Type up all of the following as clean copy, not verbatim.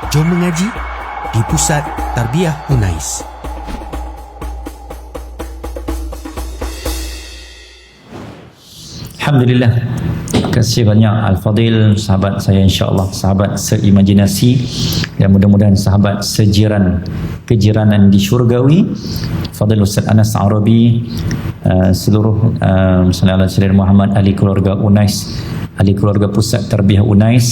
Jom mengaji di Pusat Tarbiyah Unais. Alhamdulillah, terima kasih banyak Al-Fadil, sahabat saya insya-Allah, sahabat seimajinasi dan mudah-mudahan sahabat sejiran kejiranan di syurgawi. Fadil Ustaz Anas Arabi, seluruh sallallahu alaihi Muhammad, ahli keluarga Unais, ahli keluarga Pusat Tarbiyah Unais,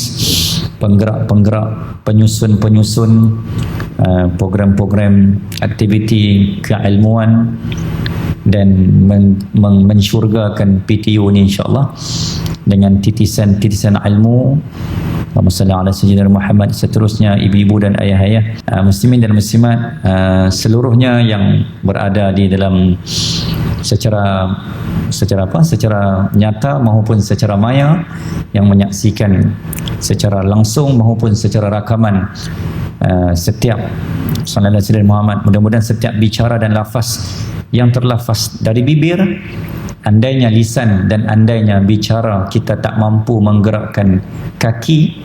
penggerak-penggerak, penyusun-penyusun program-program aktiviti keilmuan dan mensyurgakan PTU ni insya-Allah dengan titisan-titisan ilmu. Allahumma salli ala sayyidina Muhammad. Seterusnya ibu-ibu dan ayah-ayah, muslimin dan muslimat, seluruhnya yang berada di dalam secara nyata maupun secara maya, yang menyaksikan secara langsung maupun secara rakaman setiap sallallahu alaihi Muhammad. Mudah-mudahan setiap bicara dan lafaz yang terlafaz dari bibir, andainya lisan dan andainya bicara kita tak mampu menggerakkan kaki,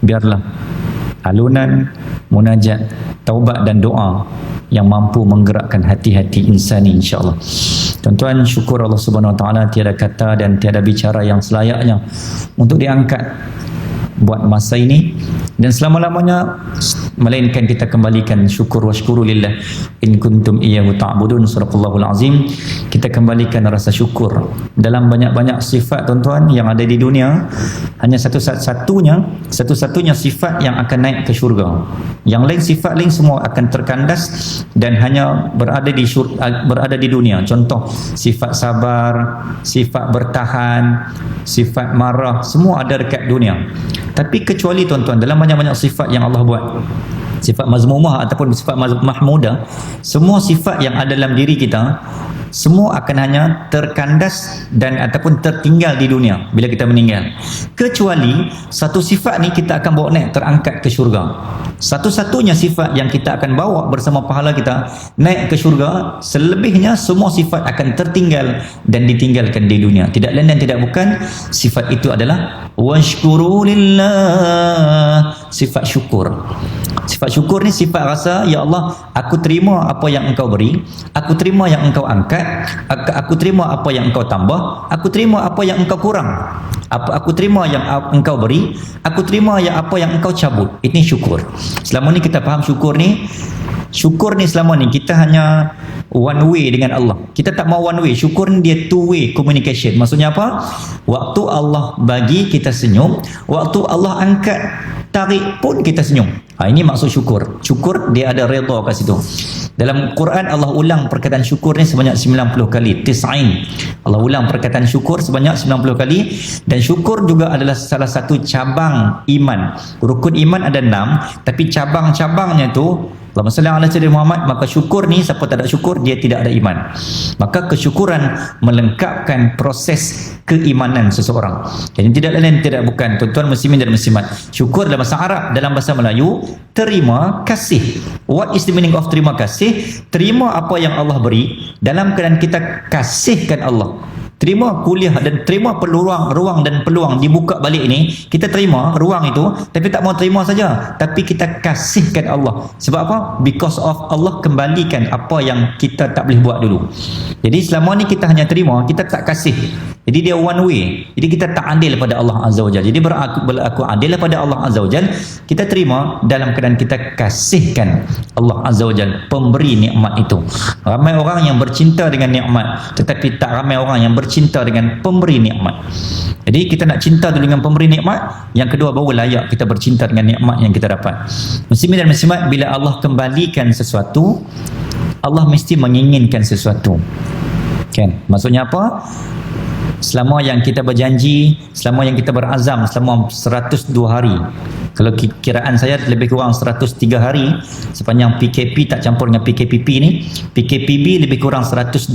biarlah alunan, munajat, taubat dan doa yang mampu menggerakkan hati-hati insani insya-Allah. Tuan-tuan, syukur Allah Subhanahu Wa Taala, tiada kata dan tiada bicara yang selayaknya untuk diangkat buat masa ini dan selama-lamanya, melainkan kita kembalikan syukur wa syukuru lillah in kuntum iyyahu ta'budun. Surahul Azim. Kita kembalikan rasa syukur dalam banyak-banyak sifat, tuan-tuan, yang ada di dunia. Hanya satu-satunya sifat yang akan naik ke syurga. Yang lain, sifat lain semua akan terkandas dan hanya berada di dunia. Contoh, sifat sabar, sifat bertahan, sifat marah, semua ada dekat dunia. Tapi kecuali, tuan-tuan, dalam banyak-banyak sifat yang Allah buat, sifat mazmumah ataupun sifat mahmudah, semua sifat yang ada dalam diri kita, semua akan hanya terkandas dan ataupun tertinggal di dunia bila kita meninggal. Kecuali satu sifat ni kita akan bawa naik, terangkat ke syurga. Satu-satunya sifat yang kita akan bawa bersama pahala kita naik ke syurga. Selebihnya semua sifat akan tertinggal dan ditinggalkan di dunia. Tidak lain dan tidak bukan, sifat itu adalah washkuru lillah, sifat syukur. Sifat syukur ni sifat rasa, ya Allah, aku terima apa yang engkau beri, aku terima yang engkau angkat, aku terima apa yang engkau tambah, aku terima apa yang engkau kurang, aku terima yang engkau beri, aku terima yang apa yang engkau cabut. Ini syukur. Selama ni kita faham syukur ni selama ni kita hanya one way dengan Allah. Kita tak mau one way. Syukur ni dia two way communication. Maksudnya apa? Waktu Allah bagi kita senyum, waktu Allah angkat tarik pun kita senyum. Ini maksud syukur. Syukur dia ada redha kat situ. Dalam Quran Allah ulang perkataan syukur ni sebanyak 90 kali. Tis'ain. Allah ulang perkataan syukur sebanyak 90 kali. Dan syukur juga adalah salah satu cabang iman. Rukun iman ada 6, tapi cabang-cabangnya tu, Allahumma salli ala sayyidina Muhammad, maka syukur ni, siapa tak ada syukur, dia tidak ada iman. Maka kesyukuran melengkapkan proses keimanan seseorang. Jadi tidak lain tidak bukan, tuan-tuan muslimin dan muslimat, syukur dalam bahasa Arab, dalam bahasa Melayu, terima kasih. What is the meaning of terima kasih? Terima apa yang Allah beri dalam keadaan kita kasihkan Allah. Terima kuliah dan terima ruang dan peluang dibuka balik ini, kita terima ruang itu, tapi tak mau terima saja, tapi kita kasihkan Allah. Sebab apa? Because of Allah kembalikan apa yang kita tak boleh buat dulu. Jadi selama ni kita hanya terima, kita tak kasih. Jadi dia one way. Jadi kita tak adil pada Allah Azza wa Jalla. Jadi berlaku adil pada Allah Azza wa Jalla, kita terima dalam keadaan kita kasihkan Allah Azza wa Jalla, pemberi nikmat itu. Ramai orang yang bercinta dengan nikmat, tetapi tak ramai orang yang bercinta dengan pemberi nikmat. Jadi kita nak cinta dulu dengan pemberi nikmat, yang kedua baru layak kita bercinta dengan nikmat yang kita dapat. Muslimin dan muslimat, bila Allah kembalikan sesuatu, Allah mesti menginginkan sesuatu. Kan? Maksudnya apa? Selama yang kita berjanji, selama yang kita berazam selama 102 hari, kalau kiraan saya lebih kurang 103 hari sepanjang PKP tak campur dengan PKPP ni, PKPB lebih kurang 102-103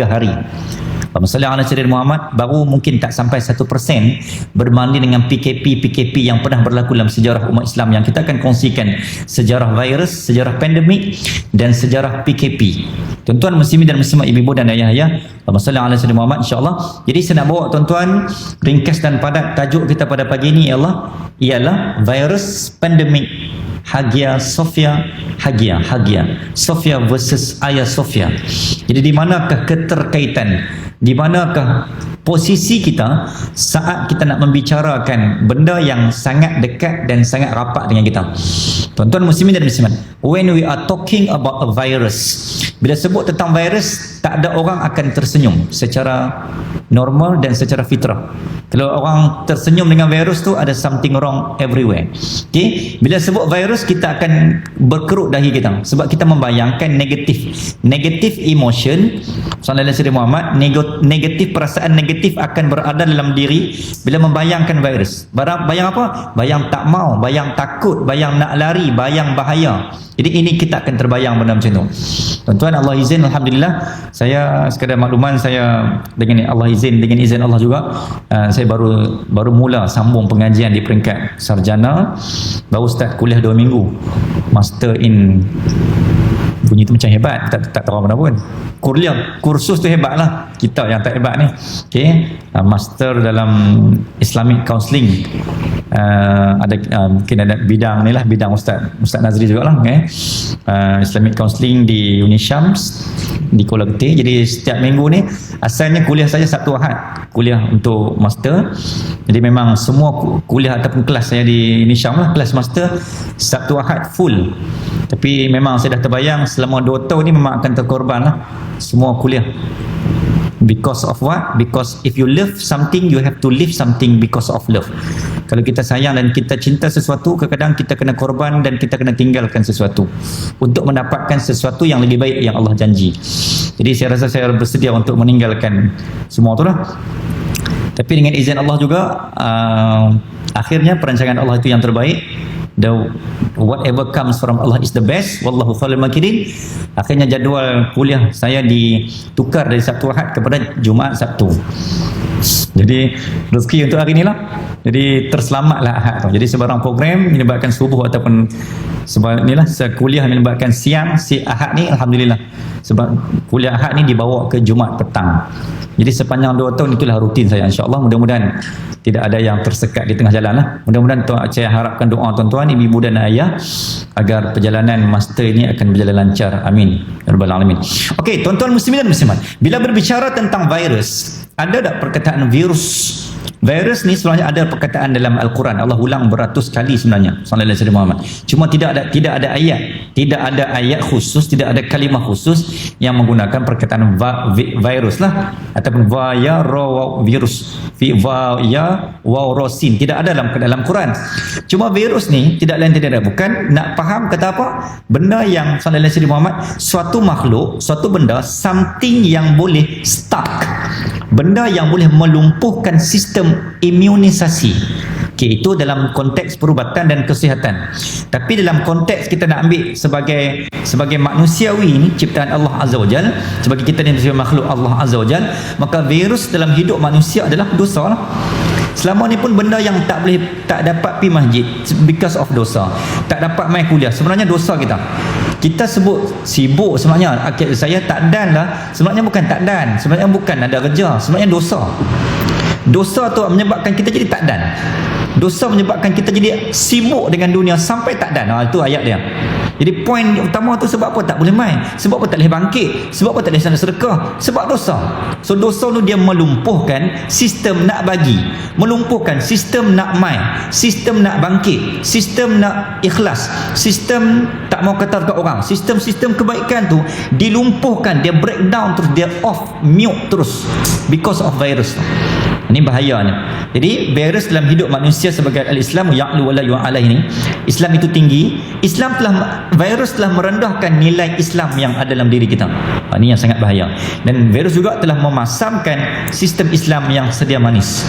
hari. Allahumma salli ala Muhammad, baru mungkin tak sampai 1% berbanding dengan PKP yang pernah berlaku dalam sejarah umat Islam, yang kita akan kongsikan sejarah virus, sejarah pandemik dan sejarah PKP. Tuan-tuan muslimin dan muslimat, ibu-ibu dan ayah-ayah, Allahumma salli ala Muhammad, insya-Allah. Jadi saya nak bawa tuan-tuan ringkas dan padat tajuk kita pada pagi ini ialah virus pandemik Hagia Sophia, Hagia Sophia versus Hagia Sophia. Jadi di manakah keterkaitan, di manakah posisi kita saat kita nak membicarakan benda yang sangat dekat dan sangat rapat dengan kita? Tuan-tuan muslimin dan muslimat, when we are talking about a virus, bila sebut tentang virus, tak ada orang akan tersenyum secara normal dan secara fitrah. Kalau orang tersenyum dengan virus tu, ada something wrong everywhere. Okay? Bila sebut virus, kita akan berkerut dahi kita sebab kita membayangkan negatif emotion. Sallallahu alaihi Muhammad, negatif perasaan negatif akan berada dalam diri bila membayangkan virus. Bayang apa? Bayang tak mau, bayang takut, bayang nak lari, bayang bahaya. Jadi ini kita akan terbayang benda macam tu. Tuan-tuan, Allah izin, alhamdulillah, saya sekadar makluman, saya dengan Allah izin, dengan izin Allah juga, saya baru mula sambung pengajian di peringkat sarjana, baru start kuliah 2 minggu, master in, bunyi tu macam hebat, tak tahu mana pun. Kursus tu hebat lah, kita yang tak hebat ni. Okay? Master dalam Islamic Counselling, ada mungkin ada bidang ni lah, bidang Ustaz Nazri juga lah, okay? Islamic Counselling di Unisyams di Kuala Ketir. Jadi setiap minggu ni asalnya kuliah saya Sabtu Ahad, kuliah untuk master. Jadi memang semua kuliah ataupun kelas saya di Unisyams lah, kelas master Sabtu Ahad full. Tapi memang saya dah terbayang selama 2 tahun ni memang akan terkorban lah semua kuliah. Because of what? Because if you love something, you have to live something because of love. Kalau kita sayang dan kita cinta sesuatu, kadang-kadang kita kena korban dan kita kena tinggalkan sesuatu untuk mendapatkan sesuatu yang lebih baik yang Allah janji. Jadi saya rasa saya bersedia untuk meninggalkan semua tu lah. Tapi dengan izin Allah juga, akhirnya perancangan Allah itu yang terbaik. Whatever comes from Allah is the best. Wallahu khairul makirin. Akhirnya jadual kuliah saya ditukar dari Sabtu Ahad kepada Jumaat Sabtu. Jadi rezeki untuk hari inilah. Jadi terselamatlah Ahad tu. Jadi sebarang program melibatkan subuh ataupun sebab inilah kuliah melibatkan siang, si Ahad ni alhamdulillah. Sebab kuliah Ahad ni dibawa ke Jumaat petang. Jadi sepanjang 2 tahun itulah rutin saya, insya-Allah. Mudah-mudahan tidak ada yang tersekat di tengah jalan lah. Mudah-mudahan saya harapkan doa tuan-tuan, ibu dan ayah agar perjalanan master ini akan berjalan lancar. Amin ya rabbal alamin. Okey, tuan-tuan muslimin dan muslimat, bila berbicara tentang virus, ada tak perkataan virus? Virus ni sebenarnya ada perkataan dalam Al-Quran. Allah ulang beratus kali sebenarnya, sallallahu alaihi Muhammad. Cuma tidak ada ayat, tidak ada ayat khusus, tidak ada kalimah khusus yang menggunakan perkataan virus lah ataupun virus, rosin. Tidak ada dalam Quran. Cuma virus ni tidak lain tidak ada, bukan nak faham kata apa? Benda yang sallallahu alaihi Muhammad, suatu makhluk, suatu benda, something yang boleh stuck, benda yang boleh melumpuhkan sistem imunisasi. Okay, itu dalam konteks perubatan dan kesihatan. Tapi dalam konteks kita nak ambil sebagai manusiawi ni, ciptaan Allah Azza wa Jal, sebagai kita ni sebagai makhluk Allah Azza wa Jal, maka virus dalam hidup manusia adalah dosa lah. Selama ni pun benda yang tak dapat pergi masjid because of dosa, tak dapat main kuliah, sebenarnya dosa kita. Kita sebut sibuk, sebenarnya saya tak dan lah, sebenarnya bukan tak dan, sebenarnya bukan ada kerja, sebenarnya dosa. Dosa tu menyebabkan kita jadi tak dan. Dosa menyebabkan kita jadi sibuk dengan dunia sampai tak dan. Itu ayat dia. Jadi poin utama tu sebab apa tak boleh main? Sebab apa tak boleh bangkit? Sebab apa tak boleh sana sedekah? Sebab dosa. So dosa tu dia melumpuhkan sistem nak bagi, melumpuhkan sistem nak main, sistem nak bangkit, sistem nak ikhlas, sistem tak mau kata dekat orang, sistem-sistem kebaikan tu dilumpuhkan, dia breakdown terus, dia off, mute terus because of virus tu. Ini bahayanya. Jadi virus dalam hidup manusia sebagai al-Islam ya'lu wa la yu'ala ini, Islam itu tinggi. Virus telah merendahkan nilai Islam yang ada dalam diri kita. Ini yang sangat bahaya. Dan virus juga telah memasamkan sistem Islam yang sedia manis.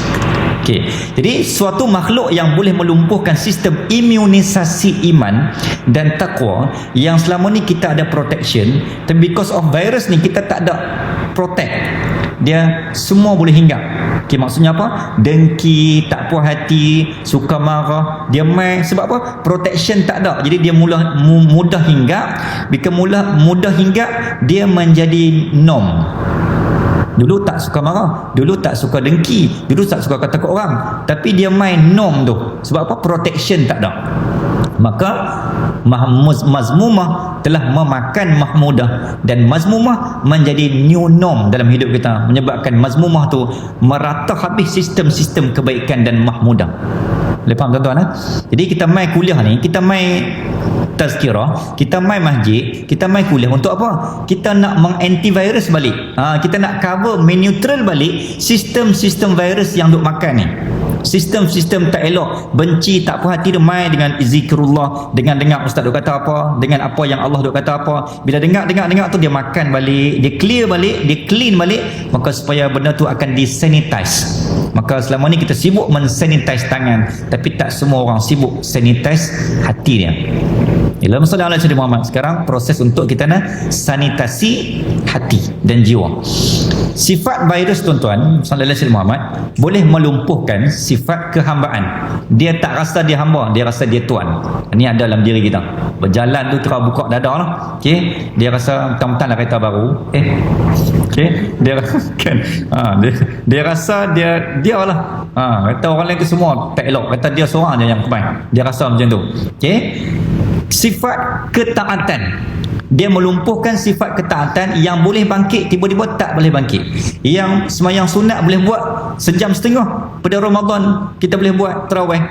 Okey. Jadi suatu makhluk yang boleh melumpuhkan sistem imunisasi iman dan takwa yang selama ni kita ada protection, tapi because of virus ni kita tak ada protect. Dia semua boleh hinggap. Okay, maksudnya apa? Dengki, tak puas hati, suka marah, dia main. Sebab apa? Protection tak ada. Jadi dia mudah hinggap. Bila mudah hinggap, dia menjadi norm. Dulu tak suka marah, dulu tak suka dengki, dulu tak suka kata ke orang, tapi dia main norm tu. Sebab apa? Protection tak ada. Maka mazmumah telah memakan mahmudah, dan mazmumah menjadi new norm dalam hidup kita, menyebabkan mazmumah tu merata habis sistem-sistem kebaikan dan mahmudah. Boleh faham tuan-tuan? Jadi kita mai kuliah ni, kita mai tazkirah, kita mai masjid, kita mai kuliah untuk apa? Kita nak mengantivirus balik. Kita nak cover, meneutral balik sistem-sistem virus yang duk makan ni. Sistem-sistem tak elok, benci, tak puas hati dia mai dengan zikrullah, dengan dengar ustaz duk kata apa, dengan apa yang Allah duk kata apa. Bila dengar tu dia makan balik, dia clear balik, dia clean balik, maka supaya benda tu akan disanitize. Maka selama ni kita sibuk mensanitize tangan, tapi tak semua orang sibuk sanitize hati dia. Dalam masalah Nabi Muhammad sekarang proses untuk kita nak sanitasi hati dan jiwa. Sifat virus tuan-tuan sallallahu alaihi Muhammad boleh melumpuhkan sifat kehambaan. Dia tak rasa dia hamba, dia rasa dia tuan. Ini ada dalam diri kita. Berjalan tu kira buka dada lah. Okey, dia rasa mentang-mentang lah kereta baru. Okey, dia kan dia rasa dia lah. Kata orang lain tu semua tak elok, kata dia seorang je yang kebaik. Dia rasa macam tu. Okey. Sifat ketaatan, dia melumpuhkan sifat ketaatan. Yang boleh bangkit tiba-tiba tak boleh bangkit. Yang semayang sunat boleh buat sejam setengah pada Ramadan, kita boleh buat tarawih.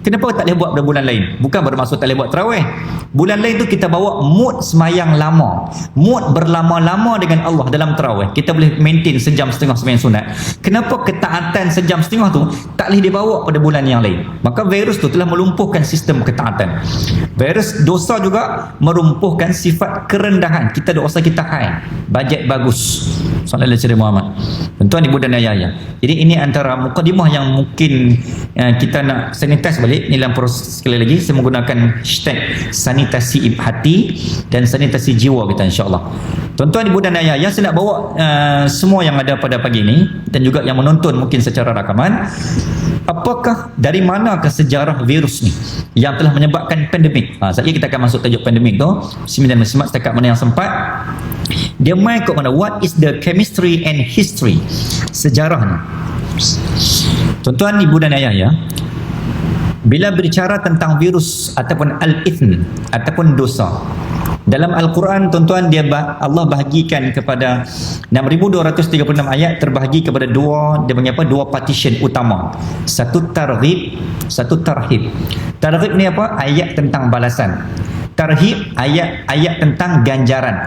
Kenapa tak boleh buat pada bulan lain? Bukan bermaksud tak boleh buat tarawih. Bulan lain tu kita bawa mood semayang lama, mood berlama-lama dengan Allah dalam tarawih. Kita boleh maintain sejam setengah semayang sunat. Kenapa ketaatan sejam setengah tu tak boleh dibawa pada bulan yang lain? Maka virus tu telah melumpuhkan sistem ketaatan. Virus dosa juga melumpuhkan sifat kerendahan. Kita dosa kita high, bajet bagus. Sallallahu alaihi Muhammad. Tuan-tuan, ibu dan ayah. Jadi ini antara mukadimah yang mungkin kita nak sanitize balik. Ini dalam proses, sekali lagi saya menggunakan hashtag sanitasi hati dan sanitasi jiwa kita, insya-Allah. Tuan-tuan, ibu dan ayah, saya nak bawa semua yang ada pada pagi ini dan juga yang menonton mungkin secara rakaman. Apakah, dari manakah sejarah virus ni yang telah menyebabkan pandemik? Sekejap kita akan masuk tajuk pandemik tu. Bismillahirrahmanirrahim. Setakat mana yang sempat, dia main kat mana? What is the chemistry and history? Sejarah ni. Tuan-tuan, ibu dan ayah ya, bila berbicara tentang virus ataupun al-ithn ataupun dosa, dalam Al-Quran tuan-tuan, Allah bahagikan kepada 6,236 ayat, terbahagi kepada dua, dia panggil apa? Dua partition utama. Satu targhib, satu tarhib. Targhib ni apa? Ayat tentang balasan. Tarhib ayat tentang ganjaran.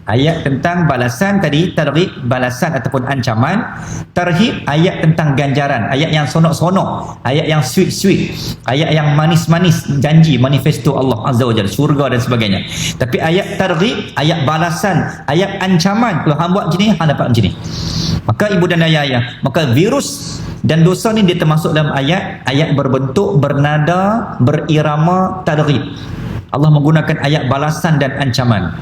Ayat tentang balasan tadi, targhib balasan ataupun ancaman. Tarhib ayat tentang ganjaran, ayat yang sonok-sonok, ayat yang sweet-sweet, ayat yang manis-manis, janji manifesto Allah Azza wa Jalla, syurga dan sebagainya. Tapi ayat targhib, ayat balasan, ayat ancaman, kalau hang buat macam ni, hang dapat macam ni. Maka ibu dan ayah, maka virus dan dosa ni dia termasuk dalam ayat berbentuk, bernada, berirama targhib. Allah menggunakan ayat balasan dan ancaman.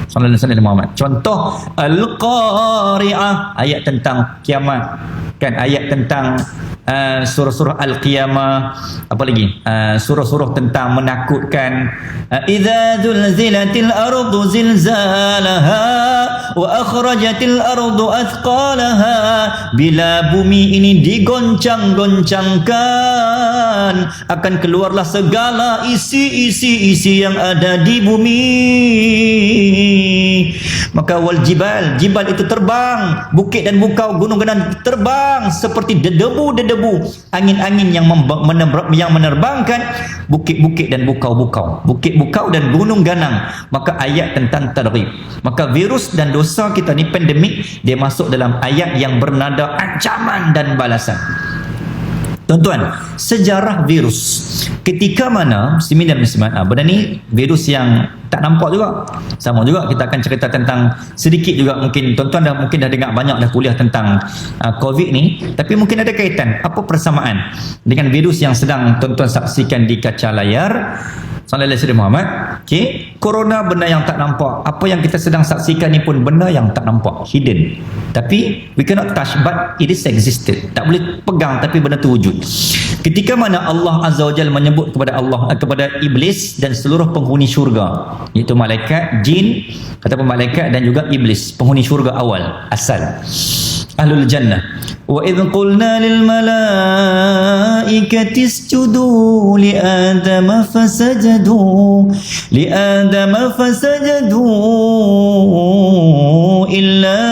Sallallahu alaihi Muhammad. Contoh Al-Qari'ah, ayat tentang kiamat, kan, ayat tentang surah-surah Al-Qiyamah, apa lagi, surah-surah tentang menakutkan, idza zulzilatil ardu zilzalaha wa akhrajatil ardu athqalaha, bila bumi ini digoncang-goncangkan akan keluarlah segala isi-isi yang ada di bumi. Maka wal jibal, jibal itu terbang, bukit dan bukau, gunung gunung terbang seperti debu-debu, angin-angin yang menerbangkan bukit-bukit dan bukau-bukau, bukit-bukau dan gunung ganang. Maka ayat tentang targhib. Maka virus dan dosa kita ni, pandemik, dia masuk dalam ayat yang bernada ancaman dan balasan. Tuan-tuan, sejarah virus, ketika mana benda ni virus yang tak nampak juga. Sama juga kita akan cerita tentang sedikit juga, mungkin tuan-tuan dah dengar banyak dah kuliah tentang COVID ni, tapi mungkin ada kaitan, apa persamaan dengan virus yang sedang tuan-tuan saksikan di kaca layar. Sallallahu alaihi Muhammad. Okey, corona benda yang tak nampak. Apa yang kita sedang saksikan ni pun benda yang tak nampak, hidden. Tapi we cannot touch, but it is existed. Tak boleh pegang tapi benda tu wujud. Ketika mana Allah Azza wa Jalla menyebut kepada iblis dan seluruh penghuni syurga, iaitu malaikat, jin ataupun malaikat dan juga iblis, penghuni syurga awal, asal ahlul jannah. Wa idh qulna lil malaikati isjudu li adama fasajadu illa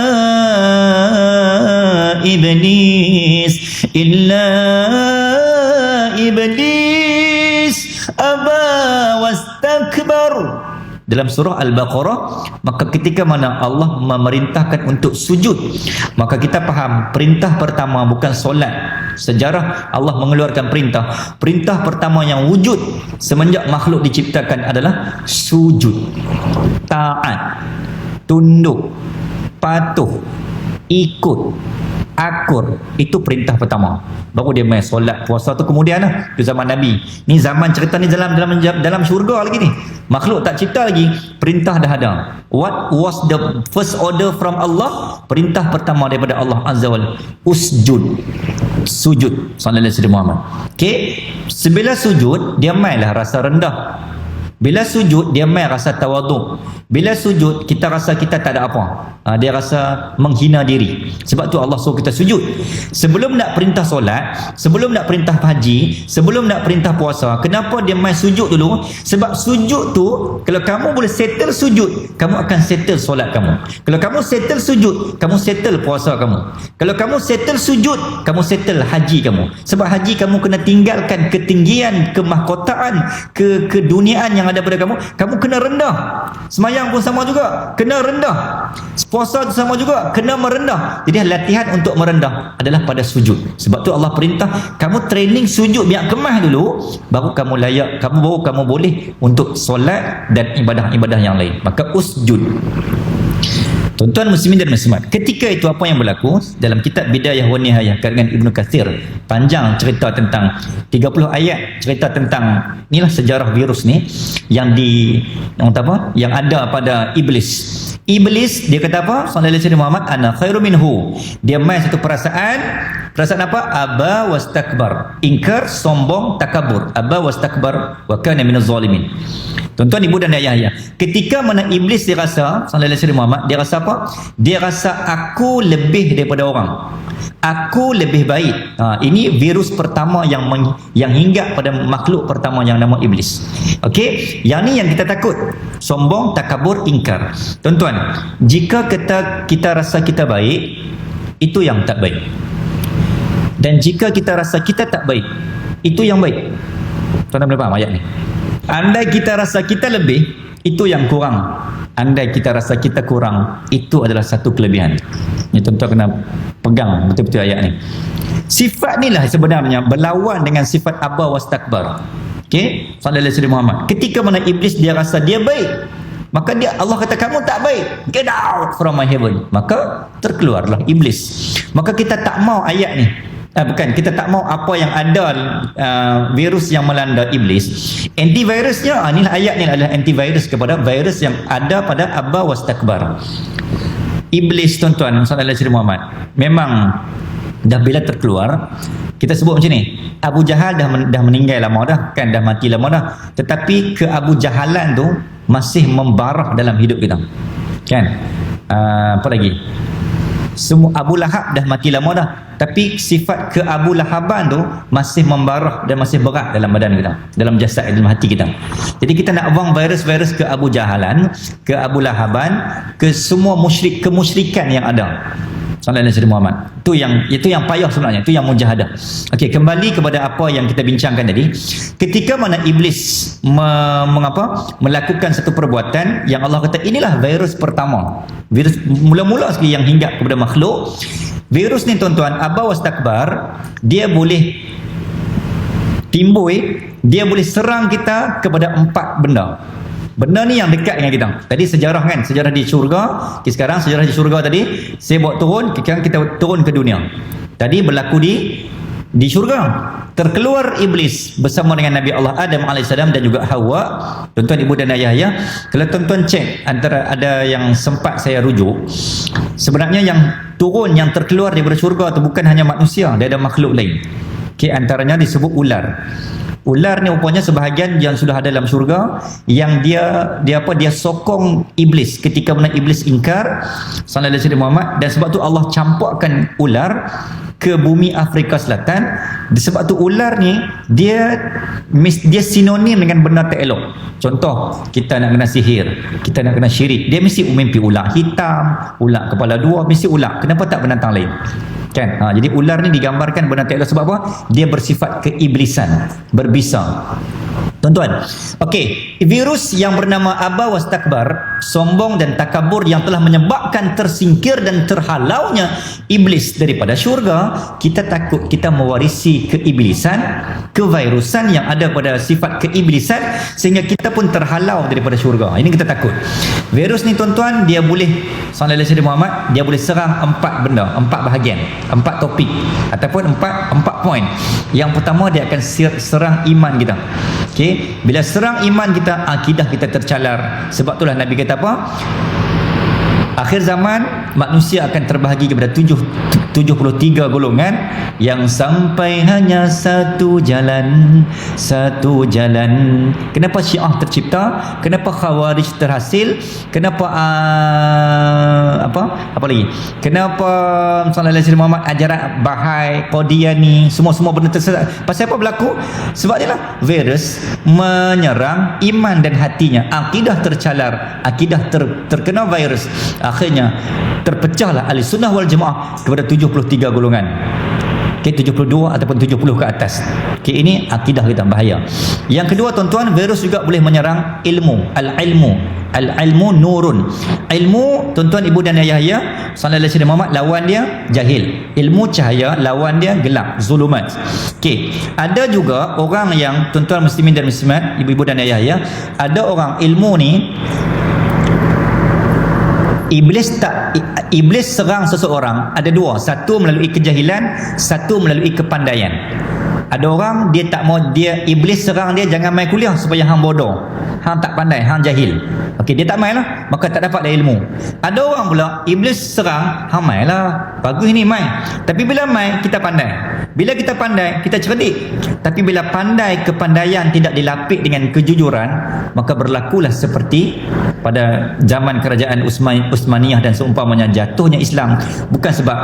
iblis aba wastakbar. Dalam surah Al-Baqarah, maka ketika mana Allah memerintahkan untuk sujud, maka kita faham perintah pertama bukan solat. Sejarah Allah mengeluarkan perintah pertama yang wujud semenjak makhluk diciptakan adalah sujud, taat, tunduk, patuh, ikut, akur. Itu perintah pertama. Baru dia main solat, puasa tu kemudian lah. Itu zaman Nabi. Ni zaman cerita ni dalam syurga lagi ni. Makhluk tak cipta lagi, perintah dah ada. What was the first order from Allah? Perintah pertama daripada Allah Azza wa Jalla, usjud. Sujud. Sallallahu alaihi wasallam Muhammad. Okey, sebila sujud dia mainlah rasa rendah. Bila sujud dia main rasa tawaduk. Bila sujud kita rasa kita tak ada apa. Dia rasa menghina diri. Sebab tu Allah suruh kita sujud. Sebelum nak perintah solat, sebelum nak perintah haji, sebelum nak perintah puasa, kenapa dia main sujud dulu? Sebab sujud tu, kalau kamu boleh settle sujud, kamu akan settle solat kamu. Kalau kamu settle sujud, kamu settle puasa kamu. Kalau kamu settle sujud, kamu settle haji kamu. Sebab haji kamu kena tinggalkan ketinggian, kemahkotaan, keduniaan yang ada pada kamu kena rendah. Semayang pun sama juga, kena rendah. Puasa tu sama juga, kena merendah. Jadi latihan untuk merendah adalah pada sujud. Sebab tu Allah perintah kamu training sujud biar kemah dulu, baru kamu layak, baru kamu boleh untuk solat dan ibadah-ibadah yang lain. Maka usjud. Tuan-tuan muslimin dan muslimat, ketika itu apa yang berlaku dalam kitab Bidayah wa Nihayah karangan Ibnu Katsir, panjang cerita tentang 30 ayat cerita tentang inilah sejarah virus ni yang yang ada pada iblis. Iblis dia kata apa? Sallallahu alaihi wasallam Muhammad, ana khairu minhu. Dia main satu perasaan apa? Aba wastakbar. Ingkar, sombong, takabur. Aba wastakbar wa kana minaz zalimin. Tuan-tuan, ibu dan ayah, ketika mana iblis dia rasa, sallallahu alaihi wasallam Muhammad, dia rasa apa? Dia rasa aku lebih daripada orang. Aku lebih baik. Ini virus pertama yang hinggap pada makhluk pertama yang nama iblis. Okey, yang ni yang kita takut. Sombong, takabur, ingkar. Tuan-tuan, jika kita rasa kita baik, itu yang tak baik. Dan jika kita rasa kita tak baik, itu yang baik. Tuan-tuan boleh faham ayat ni? Andai kita rasa kita lebih, itu yang kurang. Andai kita rasa kita kurang, itu adalah satu kelebihan. Ini tuan-tuan kena pegang betul-betul ayat ni. Sifat ni lah sebenarnya berlawan dengan sifat aba wastakbar. Okey, sallallahu alaihi wasallam Muhammad. Ketika mana iblis dia rasa dia baik, maka Allah kata kamu tak baik, get out from my heaven. Maka terkeluarlah iblis. Maka kita tak mau ayat ni. Kita tak mau apa yang ada virus yang melanda iblis. Antivirusnya, inilah ayat ni adalah antivirus kepada virus yang ada pada aba wastakbar. Iblis, tuan-tuan, sallallahu alaihi wasallam Muhammad, memang dah bila terkeluar, kita sebut macam ni, Abu Jahal dah meninggal lama dah, kan, dah mati lama dah, tetapi ke Abu Jahalan tu masih membarah dalam hidup kita, kan. Apa lagi, semua Abu Lahab dah mati lama dah, tapi sifat ke Abu Lahaban tu masih membarah dan masih berat dalam badan kita, dalam jasad, dalam hati kita. Jadi kita nak buang virus-virus ke Abu Jahalan, ke Abu Lahaban, ke semua kemusyrikan yang ada. Sallallahu alaihi wasallam Muhammad. Itu yang payah sebenarnya, itu yang mujahadah. Okey, kembali kepada apa yang kita bincangkan tadi. Ketika mana iblis melakukan satu perbuatan yang Allah kata inilah virus pertama. Virus mula-mula sekali yang hinggap kepada makhluk. Virus ni, tuan-tuan, aba wastakbar, dia boleh timbul, dia boleh serang kita kepada 4 benda. Benda ni yang dekat dengan kita. Tadi sejarah kan, sejarah di syurga. Sekarang sejarah di syurga tadi saya bawa turun, sekarang kita turun ke dunia. Tadi berlaku di syurga. Terkeluar iblis bersama dengan Nabi Allah Adam AS dan juga Hawa. Tuan-tuan, ibu dan ayah, kalau tuan-tuan cek, antara ada yang sempat saya rujuk, sebenarnya yang turun, yang terkeluar daripada syurga tu bukan hanya manusia, dia ada makhluk lain. Antaranya disebut ular. Ular ni rupanya sebahagian yang sudah ada dalam syurga, yang dia sokong iblis ketika mana iblis ingkar sallallahu alaihi wasallam Muhammad, dan sebab tu Allah campurkan ular ke bumi Afrika Selatan. Sebab tu ular ni dia sinonim dengan benda tak elok. Contoh, kita nak kena sihir, kita nak kena syirik, dia mesti mimpi ular hitam, ular kepala dua, mesti ular. Kenapa tak binatang lain? Kan? Jadi ular ni digambarkan benda tak elok sebab apa? Dia bersifat keiblisan, berbisa. Tuan-tuan, okey, virus yang bernama aba wastakbar, sombong dan takabur, yang telah menyebabkan tersingkir dan terhalaunya iblis daripada syurga. Kita takut kita mewarisi keiblisan, kevirusan yang ada pada sifat keiblisan, sehingga kita pun terhalau daripada syurga. Ini kita takut. Virus ni tuan-tuan, dia boleh sallallahu alaihi wasallam Muhammad, dia boleh serang 4 benda, 4 bahagian, 4 topik ataupun 4 poin. Yang pertama, dia akan serang iman kita. Okey, bila serang iman kita, akidah kita tercalar. Sebab itulah Nabi kata apa? Akhir zaman manusia akan terbahagi kepada 73 golongan yang sampai hanya satu jalan. Kenapa Syiah tercipta? Kenapa Khawarij terhasil? Kenapa apa lagi? Kenapa sallallahu alaihi wasallam Muhammad ajaran Bahai, Qadiani, semua benda tersesat? Pasal apa berlaku? Sebab dia lah virus menyerang iman dan hatinya. Akidah tercalar, akidah terkena virus. Akhirnya terpecahlah ahli sunnah wal jamaah kepada 73 golongan. Okay, 72 ataupun 70 ke atas. Okay, ini akidah kita bahaya. Yang kedua tuan-tuan, virus juga boleh menyerang ilmu. Al-ilmu nurun. Ilmu, tuan-tuan, ibu dan ayah ya, sallallahu alaihi wasallam Muhammad, lawan dia jahil. Ilmu cahaya, lawan dia gelap, zulumat. Okey, ada juga orang yang, tuan-tuan muslimin dan muslimat, ibu-ibu dan ayah ya, ada orang ilmu ni Iblis serang seseorang ada dua, satu melalui kejahilan, satu melalui kepandaian. Ada orang dia tak mau, iblis serang dia, jangan main kuliah supaya hang bodoh, hang tak pandai, hang jahil. Okey, dia tak main lah, maka tak dapat dah ilmu. Ada orang pula iblis serang, hang main lah, bagus ni main. Tapi bila main kita pandai, bila kita pandai kita cerdik. Tapi bila pandai, kepandaian tidak dilapik dengan kejujuran, maka berlakulah seperti pada zaman kerajaan Uthmaniyah dan seumpamanya, jatuhnya Islam bukan sebab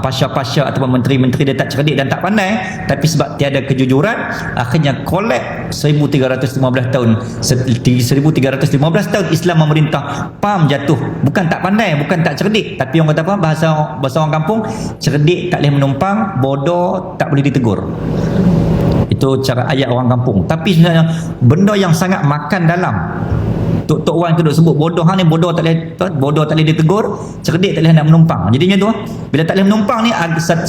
pasha-pasha ataupun menteri-menteri dia tak cerdik dan tak pandai, tapi sebab tiada kejujuran. Akhirnya kolap 1315 tahun 1315 tahun Islam memerintah, PAM jatuh. Bukan tak pandai, bukan tak cerdik, tapi orang kata apa, bahasa orang kampung, cerdik tak boleh menumpang, bodoh tak boleh ditegur. Itu cara ayat orang kampung. Tapi sebenarnya benda yang sangat makan dalam. Tok Wan tu duk sebut bodoh, hang ni bodoh tak boleh ditegur, cerdik tak boleh nak menumpang. Jadinya tu, bila tak boleh menumpang ni,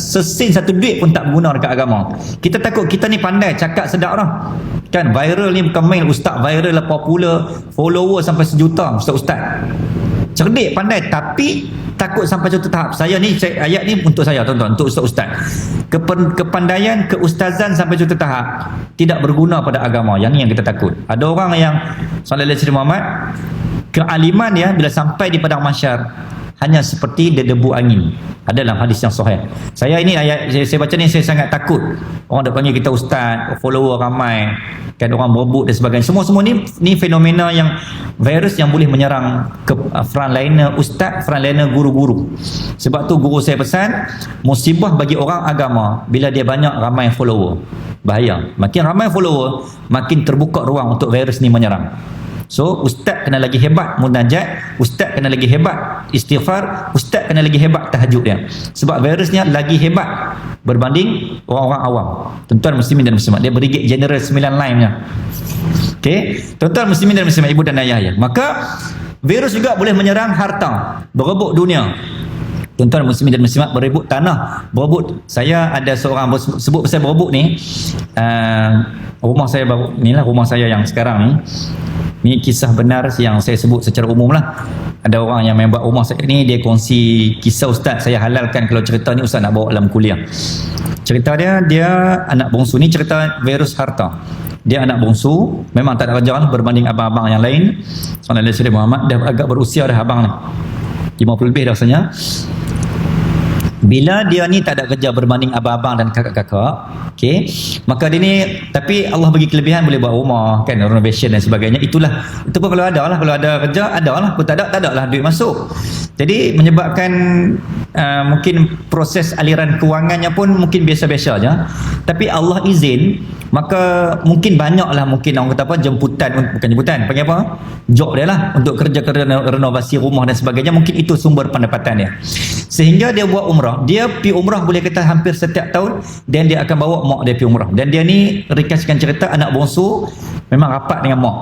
sesin satu duit pun tak berguna dekat agama. Kita takut kita ni pandai cakap sedap dah. Kan viral ni bukan main, ustaz viral lah, popular, follower sampai 1 juta ustaz. Cerdik, pandai, tapi takut sampai satu tahap. Ayat ni untuk saya tuan-tuan, untuk ustaz-ustaz. Kepandaian, keustazan sampai satu tahap tidak berguna pada agama. Yang ni yang kita takut. Ada orang yang sallallahu alaihi wasallam Muhammad, kealiman dia bila sampai di padang mahsyar hanya seperti debu angin. Ada dalam hadis yang sahih. Saya ini ayat saya baca ni, saya sangat takut. Orang dah panggil kita ustaz, follower ramai, kan, orang berebut dan sebagainya. Semua ni fenomena yang virus yang boleh menyerang ke frontliner ustaz, frontliner guru-guru. Sebab tu guru saya pesan, musibah bagi orang agama bila dia banyak ramai follower. Bahaya. Makin ramai follower, makin terbuka ruang untuk virus ni menyerang. So, ustaz kena lagi hebat munajat, ustaz kena lagi hebat istighfar, ustaz kena lagi hebat tahajud dia. Sebab virusnya lagi hebat berbanding orang-orang awam. Tuan-tuan muslimin dan muslimat, dia berigit general 9 line-nya. Okey, tuan-tuan muslimin dan muslimat, ibu dan ayah ya. Maka virus juga boleh menyerang harta, berebut dunia. Tuan-tuan muslimin dan muslimat, berebut tanah, berebut. Saya ada seorang sebut pasal berebut ni, rumah saya baru inilah rumah saya yang sekarang ni. Ini kisah benar yang saya sebut secara umum lah. Ada orang yang membuat rumah saya ni, dia kongsi kisah ustaz. Saya halalkan kalau cerita ni ustaz nak bawa dalam kuliah. Cerita dia anak bongsu ni, cerita virus harta. Dia anak bongsu, memang tak ada kerjaan berbanding abang-abang yang lain. Sallallahu alaihi wasallam Muhammad dah agak berusia dah abang ni, 50 lebih dah rasanya. Bila dia ni tak ada kerja berbanding abang-abang dan kakak-kakak, okey, maka dia ni, tapi Allah bagi kelebihan, boleh buat rumah kan, renovation dan sebagainya. Itu pun kalau ada lah, kalau ada kerja ada lah, kalau tak ada lah duit masuk. Jadi menyebabkan mungkin proses aliran kewangannya pun mungkin biasa-biasa aja. Tapi Allah izin, maka mungkin banyaklah, mungkin orang kata apa, bukan jemputan, panggil apa, job dia lah untuk kerja-kerja renovasi rumah dan sebagainya. Mungkin itu sumber pendapatan dia, sehingga dia buat umrah. Dia pergi umrah boleh kata hampir setiap tahun, dan dia akan bawa mak dia pergi umrah. Dan dia ni, ringkaskan cerita, anak bongsu, memang rapat dengan mak.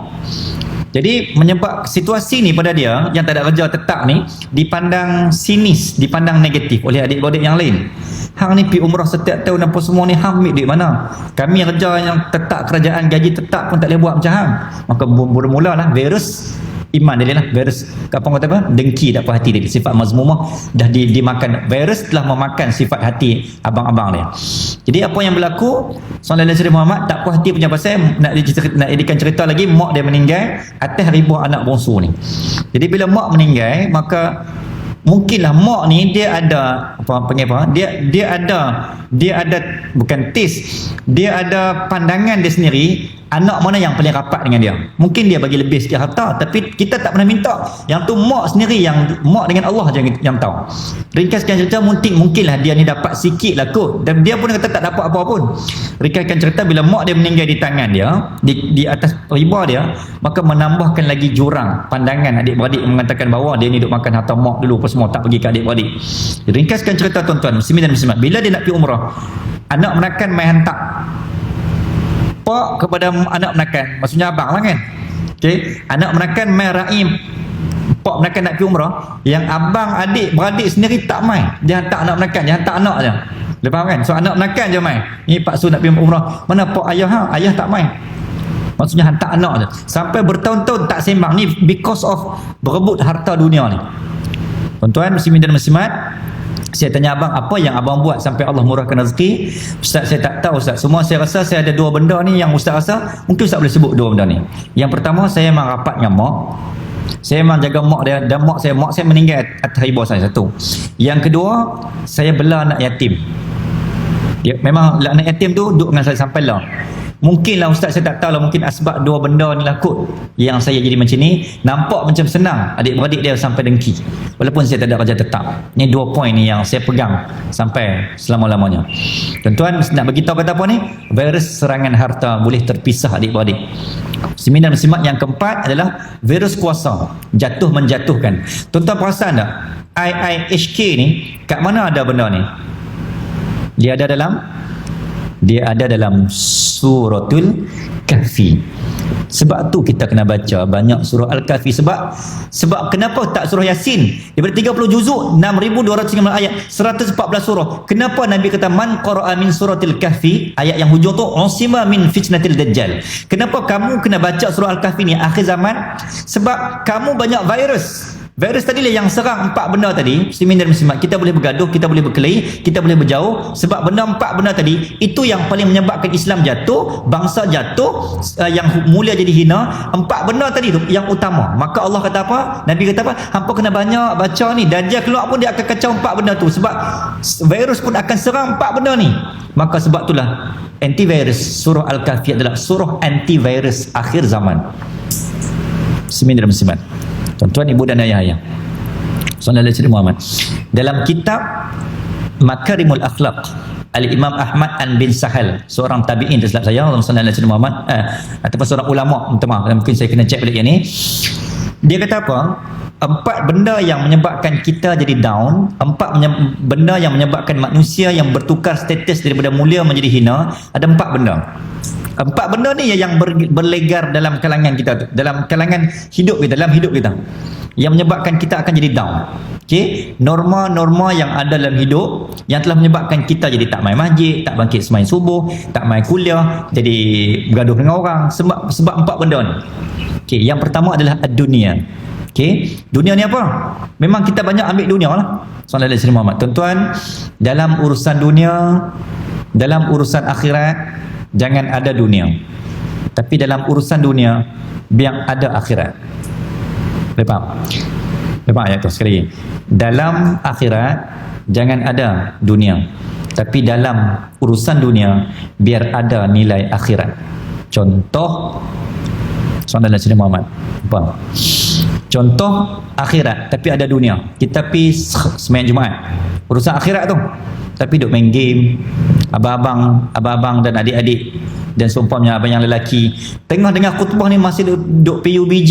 Jadi menyebab situasi ni pada dia yang tak ada kerja tetap ni dipandang sinis, dipandang negatif oleh adik-beradik yang lain. Hang ni pergi umrah setiap tahun apa semua ni, hang ambil duit mana? Kami kerja yang tetap, kerajaan gaji tetap pun tak boleh buat macam hang. Maka bermula lah virus iman dia lah, virus apa kata apa, dengki tak puas hati dia, sifat mazmumah dah dimakan. Virus telah memakan sifat hati abang-abang dia. Jadi apa yang berlaku, Sallallahu Alaihi Muhammad tak puas hati punya pasal, nak edikan cerita lagi, mak dia meninggal atas ribuan anak bongsu ni. Jadi bila mak meninggal, maka mungkinlah mak ni dia ada dia ada bukan taste, dia ada pandangan dia sendiri, anak mana yang paling rapat dengan dia. Mungkin dia bagi lebih sikit harta, tapi kita tak pernah minta. Yang tu mak sendiri, yang mak dengan Allah je yang tahu. Ringkaskan cerita, mungkinlah dia ni dapat sikit lah kot, dan dia pun kata tak dapat apa pun. Ringkaskan cerita, bila mak dia meninggal di tangan dia, di atas riba dia, maka menambahkan lagi jurang pandangan adik-beradik, mengatakan bahawa dia ni duk makan harta mak dulu apa semua, tak pergi ke adik-beradik. Ringkaskan cerita tuan-tuan muslimin dan muslimat, bila dia nak pergi umrah, anak menakan mai hantar pak kepada anak menakan, maksudnya abang lah kan, okey, anak menakan mai raim, pak menakan nak pergi umrah, yang abang adik beradik sendiri tak mai, dia hantar anak menakan, dia hantar anak je. Dia faham kan? So anak menakan je mai, ni Pak Su nak pergi umrah, mana pak ayah, ayah tak mai, maksudnya hantar anak je. Sampai bertahun-tahun tak sembang ni, because of berebut harta dunia ni. Tuan-tuan muslimin dan muslimat, saya tanya abang, apa yang abang buat sampai Allah murahkan rezeki? Ustaz, saya tak tahu Ustaz. Semua saya rasa saya ada dua benda ni yang Ustaz rasa, mungkin Ustaz boleh sebut dua benda ni. Yang pertama, saya memang rapat dengan mak. Saya memang jaga mak dia, dan mak saya meninggal atas riba saya, satu. Yang kedua, saya bela anak yatim. Dia, memang anak yatim tu duduk dengan saya sampai lah. Mungkinlah Ustaz, saya tak tahu lah, mungkin asbab dua benda ni lah kot yang saya jadi macam ni. Nampak macam senang, adik-beradik dia sampai dengki, walaupun saya tak ada kerja tetap. Ni dua poin ni yang saya pegang sampai selama-lamanya. Tuan-tuan nak beritahu kata apa ni, virus serangan harta boleh terpisah adik-beradik. Muslimin dan muslimat, yang keempat adalah virus kuasa, jatuh menjatuhkan. Tuan-tuan perasan tak, IIHK ni kat mana ada benda ni? Dia ada dalam suratul Kahfi. Sebab tu kita kena baca banyak surah Al-Kahfi. Sebab kenapa tak surah Yasin? Daripada 30 juzuk, 6,205 ayat, 114 surah. Kenapa Nabi kata man qara'a min suratil Kahfi, ayat yang hujung tu, usima min fitnatil dajjal. Kenapa kamu kena baca surah Al-Kahfi ni akhir zaman? Sebab kamu banyak virus. Virus tadi lah yang serang empat benda tadi. Muslimin dan muslimat, kita boleh bergaduh, kita boleh berkelahi, kita boleh berjauh, sebab empat benda tadi itu yang paling menyebabkan Islam jatuh, bangsa jatuh, yang mulia jadi hina. Empat benda tadi tu yang utama. Maka Allah kata apa? Nabi kata apa? Hampa kena banyak baca ni. Dajjal keluar pun dia akan kacau empat benda tu, sebab virus pun akan serang empat benda ni. Maka sebab itulah antivirus, surah Al-Kahfi adalah surah antivirus akhir zaman. Muslimin dan muslimat, tuan-tuan, ibu dan ayah Sallallahu Alaihi Muhammad, dalam kitab Makarimul Akhlaq, Al-Imam Ahmad bin Sahal, seorang tabi'in tersilap saya, Sallallahu Alaihi Muhammad, ataupun seorang ulama, minta maaf, mungkin saya kena cek balik yang ni. Dia kata apa? Empat benda yang menyebabkan kita jadi down, benda yang menyebabkan manusia yang bertukar status daripada mulia menjadi hina. Ada empat benda. Empat benda ni yang berlegar dalam kalangan kita, dalam kalangan hidup kita, dalam hidup kita, yang menyebabkan kita akan jadi down. Okey, norma-norma yang ada dalam hidup yang telah menyebabkan kita jadi tak main masjid, tak bangkit semain subuh, tak main kuliah, jadi bergaduh dengan orang, sebab empat benda ni. Okey, yang pertama adalah dunia. Okey, dunia ni apa? Memang kita banyak ambil dunia lah. Sallallahu Alaihi Muhammad. Tuan-tuan, dalam urusan dunia, dalam urusan akhirat, jangan ada dunia. Tapi dalam urusan dunia, biar ada akhirat. Faham? Lepas ayat tu sekali lagi. Dalam akhirat jangan ada dunia, tapi dalam urusan dunia biar ada nilai akhirat. Contoh soalan Nabi Muhammad apa? Contoh akhirat tapi ada dunia. Kita pergi sembahyang Jumaat, urusan akhirat tu, tapi duk main game, abang-abang dan adik-adik dan seumpamanya abang yang lelaki tengah dengar khutbah ni masih duk PUBG,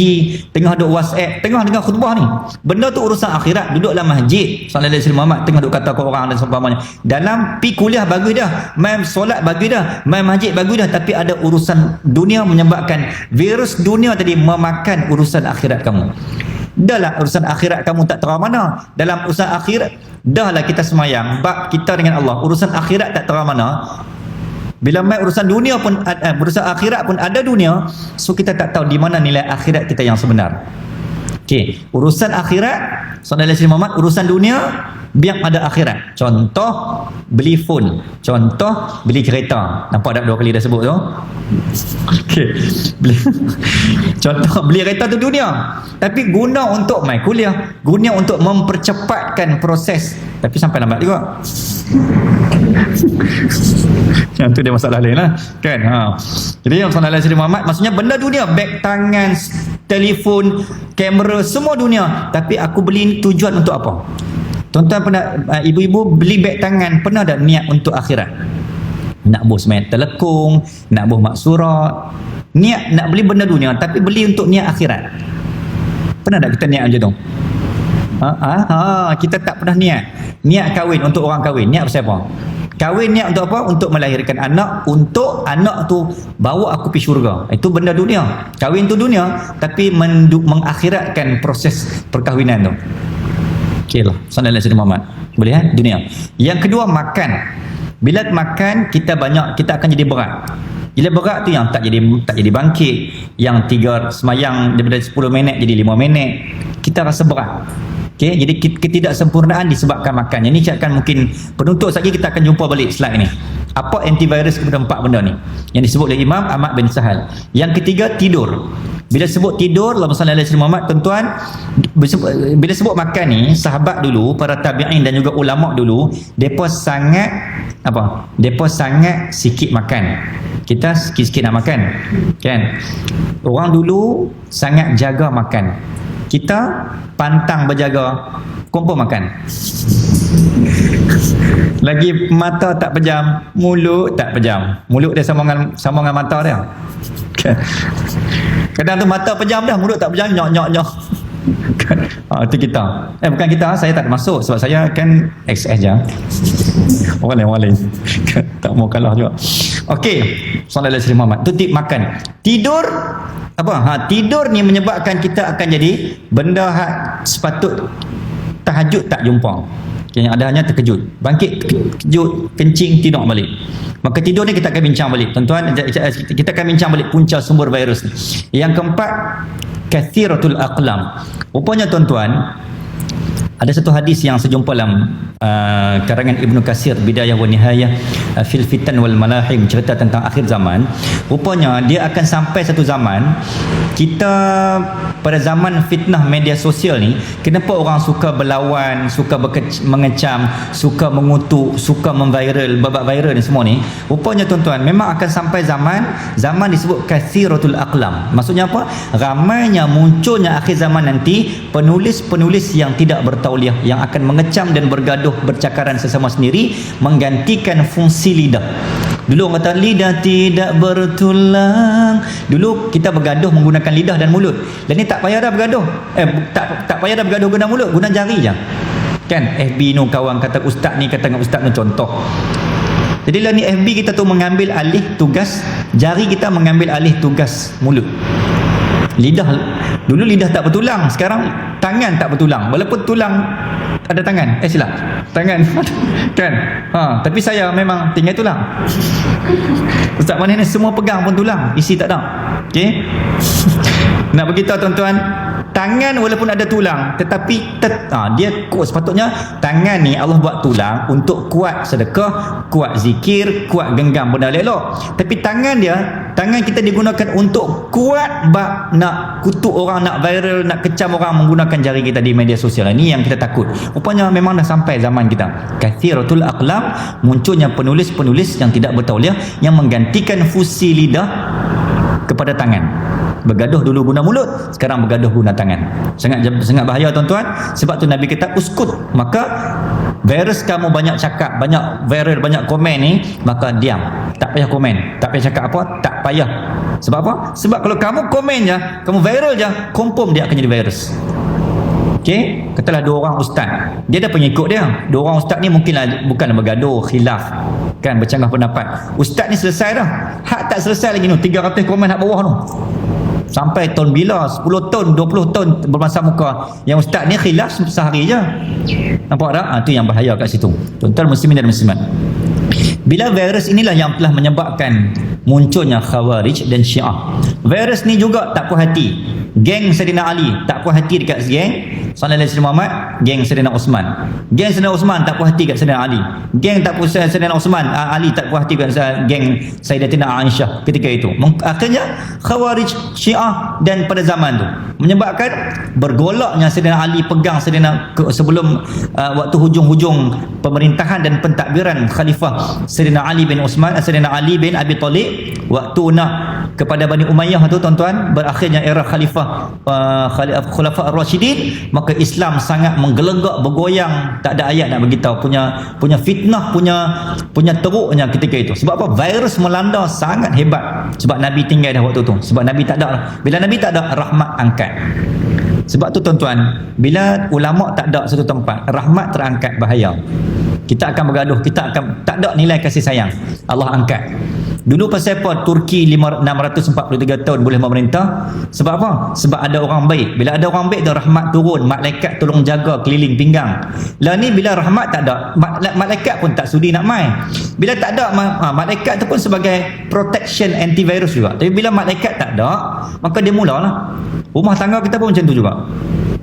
tengah duk WhatsApp, tengah dengar khutbah ni. Benda tu urusan akhirat, duduk dalam masjid sallallahu alaihi wasallam tengah duk kata ke orang dan seumpamanya. Dalam pi kuliah bagus dah, main solat bagus dah, main masjid bagus dah, tapi ada urusan dunia menyebabkan virus dunia tadi memakan urusan akhirat kamu. Dahlah urusan akhirat kamu tak tahu mana. Dalam urusan akhirat dahlah kita semayang bab kita dengan Allah, urusan akhirat tak tahu mana. Bila main urusan dunia pun urusan akhirat pun ada dunia, so kita tak tahu di mana nilai akhirat kita yang sebenar. Okey, urusan akhirat sallallahu alaihi wasallam, urusan dunia biar ada akhirat. Contoh beli phone, contoh beli kereta. Nampak tak 2 kali dah sebut tu? Okey. Contoh beli kereta tu dunia, tapi guna untuk main kuliah, guna untuk mempercepatkan proses, tapi sampai lambat juga. Yang tu dia masalah lain lah kan. Jadi yang sallallahu alaihi wasallam Muhammad maksudnya benda dunia, beg tangan, telefon, kamera, semua dunia, tapi aku beli tujuan untuk apa? Tuan-tuan pernah, ibu-ibu beli beg tangan pernah tak niat untuk akhirat? Nak buh semayang telekung, nak buh mak surat, niat nak beli benda dunia tapi beli untuk niat akhirat. Pernah tak kita niat macam tu? Kita tak pernah niat kahwin untuk orang kahwin. Niat pasal apa? Kahwin niat untuk apa? Untuk melahirkan anak, untuk anak tu bawa aku pergi syurga. Itu benda dunia. Kahwin tu dunia, tapi mengakhiratkan proses perkahwinan tu. Okey lah, sallallahu alaihi wasallam. Boleh kan? Dunia. Yang kedua, makan. Bila makan kita banyak, kita akan jadi berat. Bila berat tu yang tak jadi bangkit, yang 3 semayang daripada 10 minit jadi 5 minit, kita rasa berat. Okey, jadi ketidaksempurnaan disebabkan makan. Yang ni cakapkan mungkin penutup lagi kita akan jumpa balik slide ni. Apa antivirus kepada 4 benda ni yang disebut oleh Imam Ahmad bin Sahal. Yang ketiga, tidur. Bila sebut tidur, Allahumma salli ala sayyidina Muhammad, tuan-tuan, bila sebut makan ni, sahabat dulu, para tabi'in dan juga ulama dulu, depa sangat apa? Depa sangat sikit makan. Kita sikit-sikit nak makan. Kan? Orang dulu sangat jaga makan. Kita pantang berjaga, kumpul makan. Lagi mata tak pejam, mulut tak pejam. Mulut dia sama dengan mata dia. Kadang tu mata pejam dah, mulut tak pejam, nyok. Itu kita. Bukan kita, saya tak masuk sebab saya kan XS je. Orang lain. Tak mau kalah juga. Okey, sallallahu alaihi wasallam Muhammad. Tu tip makan. Tidur apa? Tidur ni menyebabkan kita akan jadi benda sepatut tahajud tak jumpa. Yang ada hanya terkejut. Bangkit, terkejut, kencing, tidur balik. Maka tidur ni kita akan bincang balik. Tuan-tuan, kita akan bincang balik punca sumber virus ni. Yang keempat, kathiratul aqlam. Rupanya tuan-tuan, ada satu hadis yang saya jumpa dalam karangan Ibnu Katsir Bidayah wa Nihayah fil Fitan wal Malahim, cerita tentang akhir zaman. Rupanya dia akan sampai satu zaman kita pada zaman fitnah media sosial ni, kenapa orang suka berlawan, suka mengecam, suka mengutuk, suka memviral, babak viral ni semua ni. Rupanya tuan-tuan, memang akan sampai zaman disebut kathiratul aqlam. Maksudnya apa? Ramainya munculnya akhir zaman nanti penulis-penulis yang tidak bertauliah, yang akan mengecam dan bergaduh, bercakaran sesama sendiri, menggantikan fungsi lidah. Dulu orang kata lidah tidak bertulang. Dulu kita bergaduh menggunakan lidah dan mulut. Dan ni tak payah dah bergaduh. Tak payah dah bergaduh guna mulut, guna jari je. Kan FB nu kawan kata ustaz ni kata dengan ustaz nu contoh. Jadi lah ni FB kita tu mengambil alih tugas jari, kita mengambil alih tugas mulut. Dulu lidah tak bertulang, sekarang tangan tak bertulang. Walaupun tulang ada tangan. Silap. Tangan kan? Tapi saya memang tinggal tulang. Ustaz mana ni semua pegang pun tulang, isi tak ada. Okey. Nak beritahu tuan-tuan, tangan walaupun ada tulang tetapi dia kuat. Sepatutnya tangan ni Allah buat tulang untuk kuat sedekah, kuat zikir, kuat genggam benda elok. Tapi tangan kita digunakan untuk kuat bab nak kutuk orang, nak viral, nak kecam orang menggunakan jari kita di media sosial. Ini yang kita takut. Rupanya memang dah sampai zaman kita. Kathiratul aqlam, munculnya penulis-penulis yang tidak bertauliah yang menggantikan fungsi lidah kepada tangan. Bergaduh dulu guna mulut, sekarang bergaduh guna tangan. Sangat bahaya tuan-tuan. Sebab tu Nabi kata uskut. Maka virus kamu banyak cakap, banyak viral, banyak komen ni, maka diam. Tak payah komen, tak payah cakap apa, tak payah. Sebab apa? Sebab kalau kamu komen je, kamu viral je, confirm dia akan jadi virus. Okey, katalah 2 orang ustaz. Dia ada pengikut dia. 2 orang ustaz ni mungkinlah bukan bergaduh, khilaf, kan, bercanggah pendapat. Ustaz ni selesai dah. Hak tak selesai lagi tu, 300 komen hak bawah tu. Sampai tahun bila? 10 tahun, 20 tahun bermasa muka. Yang ustaz ni khilaf sehari je. Nampak tak? Itu yang bahaya kat situ. Tuan-tuan muslimin dan muslimat. Bila virus inilah yang telah menyebabkan munculnya Khawarij dan Syiah. Virus ni juga tak puas hati. Geng Saidina Ali tak puas hati dekat geng Sallallahu Alaihi Muhammad, geng Saidina Osman. Geng Saidina Osman tak puas hati kat Saidina Ali. Geng tak puas Saidina Osman, Ali tak puas hati kat geng Sayyidatina Aisyah ketika itu. Akhirnya Khawarij, Syiah dan pada zaman tu menyebabkan bergolaknya Saidina Ali pegang sebelum waktu hujung-hujung pemerintahan dan pentadbiran Khalifah Saidina Ali bin Osman, Saidina Ali bin Abi Talib, waktu nak kepada Bani Umayyah tu tuan-tuan, berakhirnya era Khalifah Khulafa Ar-Rasyidin, maka Islam sangat menggelegak, bergoyang, tak ada ayat nak beritahu, punya fitnah, punya teruknya ketika itu. Sebab apa? Virus melanda sangat hebat. Sebab Nabi tinggal dah waktu tu. Sebab Nabi tak ada. Bila Nabi tak ada, rahmat angkat. Sebab tu tuan-tuan, bila ulama tak ada satu tempat, rahmat terangkat, bahaya. Kita akan bergaduh, kita akan tak ada nilai kasih sayang. Allah angkat. Dulu pasal apa Turki 643 tahun boleh memerintah? Sebab apa? Sebab ada orang baik. Bila ada orang baik, tu rahmat turun, malaikat tolong jaga keliling pinggang. Lah ni bila rahmat tak ada, malaikat pun tak sudi nak main. Bila tak ada, malaikat tu pun sebagai protection antivirus juga. Tapi bila malaikat tak ada, maka dia mulalah. Rumah tangga kita pun macam tu juga.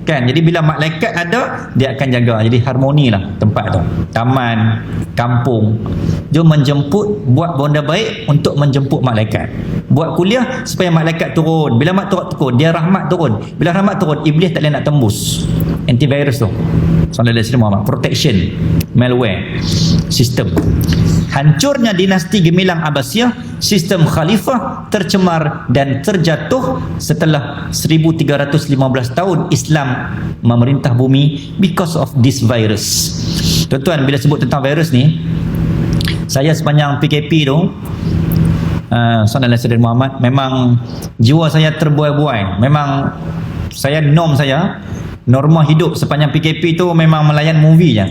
Kan? Jadi bila malaikat ada, dia akan jaga. Jadi harmoni lah tempat tu. Taman, kampung. Dia menjemput, buat benda baik untuk menjemput malaikat. Buat kuliah supaya malaikat turun. Bila malaikat turun, dia rahmat turun. Bila rahmat turun, iblis tak boleh nak tembus. Antivirus tu. Sallallahu Alaihi Wasallam, protection, malware, sistem. Hancurnya dinasti gemilang Abbasiyah, sistem khalifah tercemar dan terjatuh setelah 1315 tahun Islam memerintah bumi because of this virus. Tuan-tuan, bila sebut tentang virus ni, saya sepanjang PKP tu, Sallallahu Alaihi Muhammad, memang jiwa saya terbuai-buai. Memang saya norma hidup sepanjang PKP tu memang melayan movie je.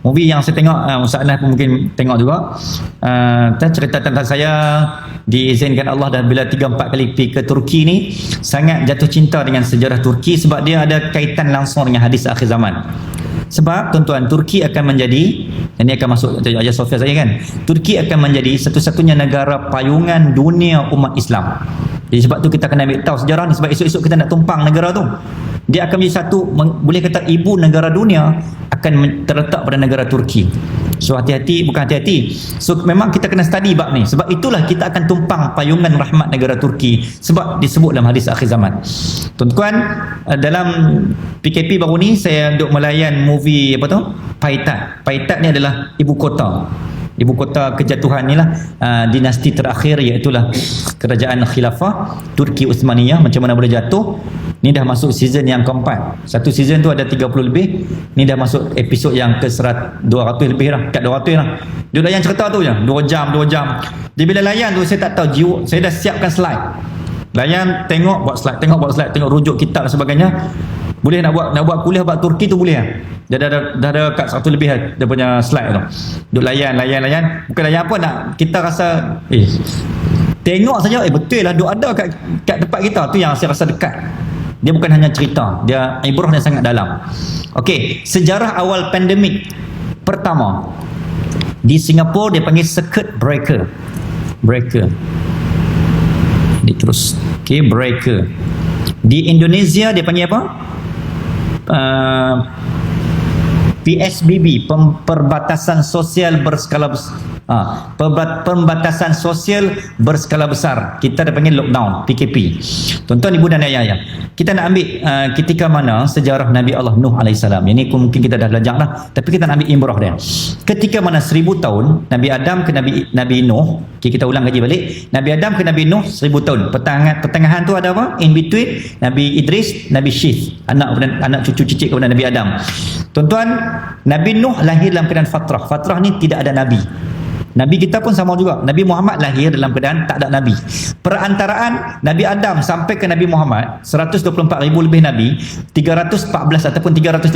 Movie yang saya tengok, Ustaz Anas pun mungkin tengok juga. Cerita tentang saya diizinkan Allah dan bila 3-4 kali pergi ke Turki ni, sangat jatuh cinta dengan sejarah Turki sebab dia ada kaitan langsung dengan hadis akhir zaman. Sebab tuan-tuan, Turki akan menjadi, ini akan masuk Hagia Sophia saya kan, Turki akan menjadi satu-satunya negara payungan dunia umat Islam. Jadi sebab tu kita kena ambil tahu sejarah ni, sebab esok-esok kita nak tumpang negara tu. Dia akan menjadi satu, boleh kata ibu negara dunia akan terletak pada negara Turki. So hati-hati, bukan hati-hati. So memang kita kena study bab ni. Sebab itulah kita akan tumpang payungan rahmat negara Turki. Sebab disebut dalam hadis akhir zaman. Tuan-tuan, dalam PKP baru ni saya duk melayan movie apa tu? Paitat. Paitat ni adalah ibu kota kejatuhan ni lah, dinasti terakhir, iaitulah kerajaan khilafah Turki Uthmaniyah. Macam mana boleh jatuh. Ni dah masuk season yang keempat. Satu season tu ada 30 lebih. Ni dah masuk episod yang ke 200 lebih lah, kat 200 lah. Dia layan cerita tu je 2 jam. Dia bila layan tu saya tak tahu jiwa, saya dah siapkan slide. Layan, tengok, buat slide, tengok rujuk kitab dan sebagainya. Boleh nak buat kuliah buat Turki tu boleh lah. Dia dah ada kat 100 lebih lah, dia punya slide tu. Duk layan. Bukan layan apa, nak kita rasa tengok saja, betul lah duk ada kat tempat kita. Tu yang saya rasa dekat. Dia bukan hanya cerita, dia ibrah yang sangat dalam. Okey, sejarah awal pandemik pertama di Singapura dia panggil circuit breaker. Ini terus. Okey, breaker. Di Indonesia dia panggil apa? PSBB, Pembatasan Sosial Berskala Besar. Pembatasan sosial berskala besar. Kita dah panggil lockdown, PKP. Tuan-tuan, ibu dan ayah, kita nak ambil ketika mana sejarah Nabi Allah Nuh AS. Ini mungkin kita dah belajar dah, tapi kita nak ambil imrah dia. Ketika mana 1000 tahun Nabi Adam ke Nabi Nuh. Okay, kita ulang kaji balik. Nabi Adam ke Nabi Nuh 1000 tahun. Pertengahan tu ada apa? In between Nabi Idris, Nabi Syith, anak cucu cicit kepada Nabi Adam. Tuan-tuan, Nabi Nuh lahir dalam keadaan fatrah. Fatrah ni tidak ada Nabi. Nabi kita pun sama juga. Nabi Muhammad lahir dalam keadaan tak ada Nabi. Perantaraan Nabi Adam sampai ke Nabi Muhammad 124,000 lebih Nabi, 314 ataupun 315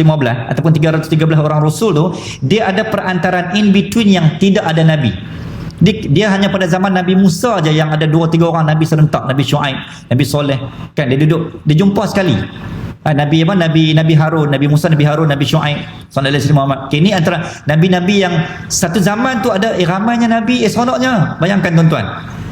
ataupun 313 orang Rasul tu, dia ada perantaraan in between yang tidak ada Nabi. Dia hanya pada zaman Nabi Musa aja yang ada 2-3 orang Nabi serentak. Nabi Syuaib, Nabi Soleh, kan dia jumpa sekali. Nabi apa? Nabi Harun, Nabi Musa, Nabi Harun, Nabi Syuaib, sallallahu alaihi wasallam. Okay, ini antara nabi-nabi yang satu zaman tu ada ramainya nabi, seronoknya. Bayangkan tuan-tuan,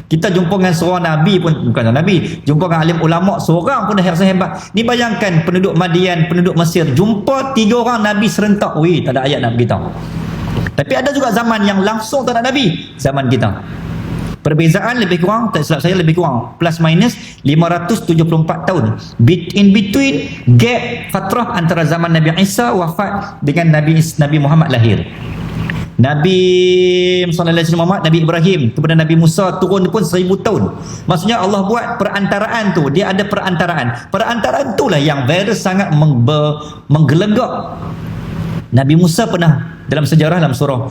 kita jumpa dengan seorang nabi pun bukan nabi, jumpa dengan alim ulama seorang pun dah hebat. Ni bayangkan penduduk Madian, penduduk Mesir, jumpa 3 orang nabi serentak. Weh, tak ada ayat nak beritahu. Tapi ada juga zaman yang langsung tak ada nabi, zaman kita. Perbezaan lebih kurang, tak silap saya lebih kurang plus minus 574 tahun. In between gap fatrah antara zaman Nabi Isa wafat dengan Nabi Muhammad lahir. Nabi sallallahu alaihi wasallam, Nabi Ibrahim kepada Nabi Musa turun pun 1000 tahun. Maksudnya Allah buat perantaraan tu, dia ada perantaraan. Perantaraan itulah yang very sangat menggelegak. Nabi Musa pernah dalam sejarah, dalam surah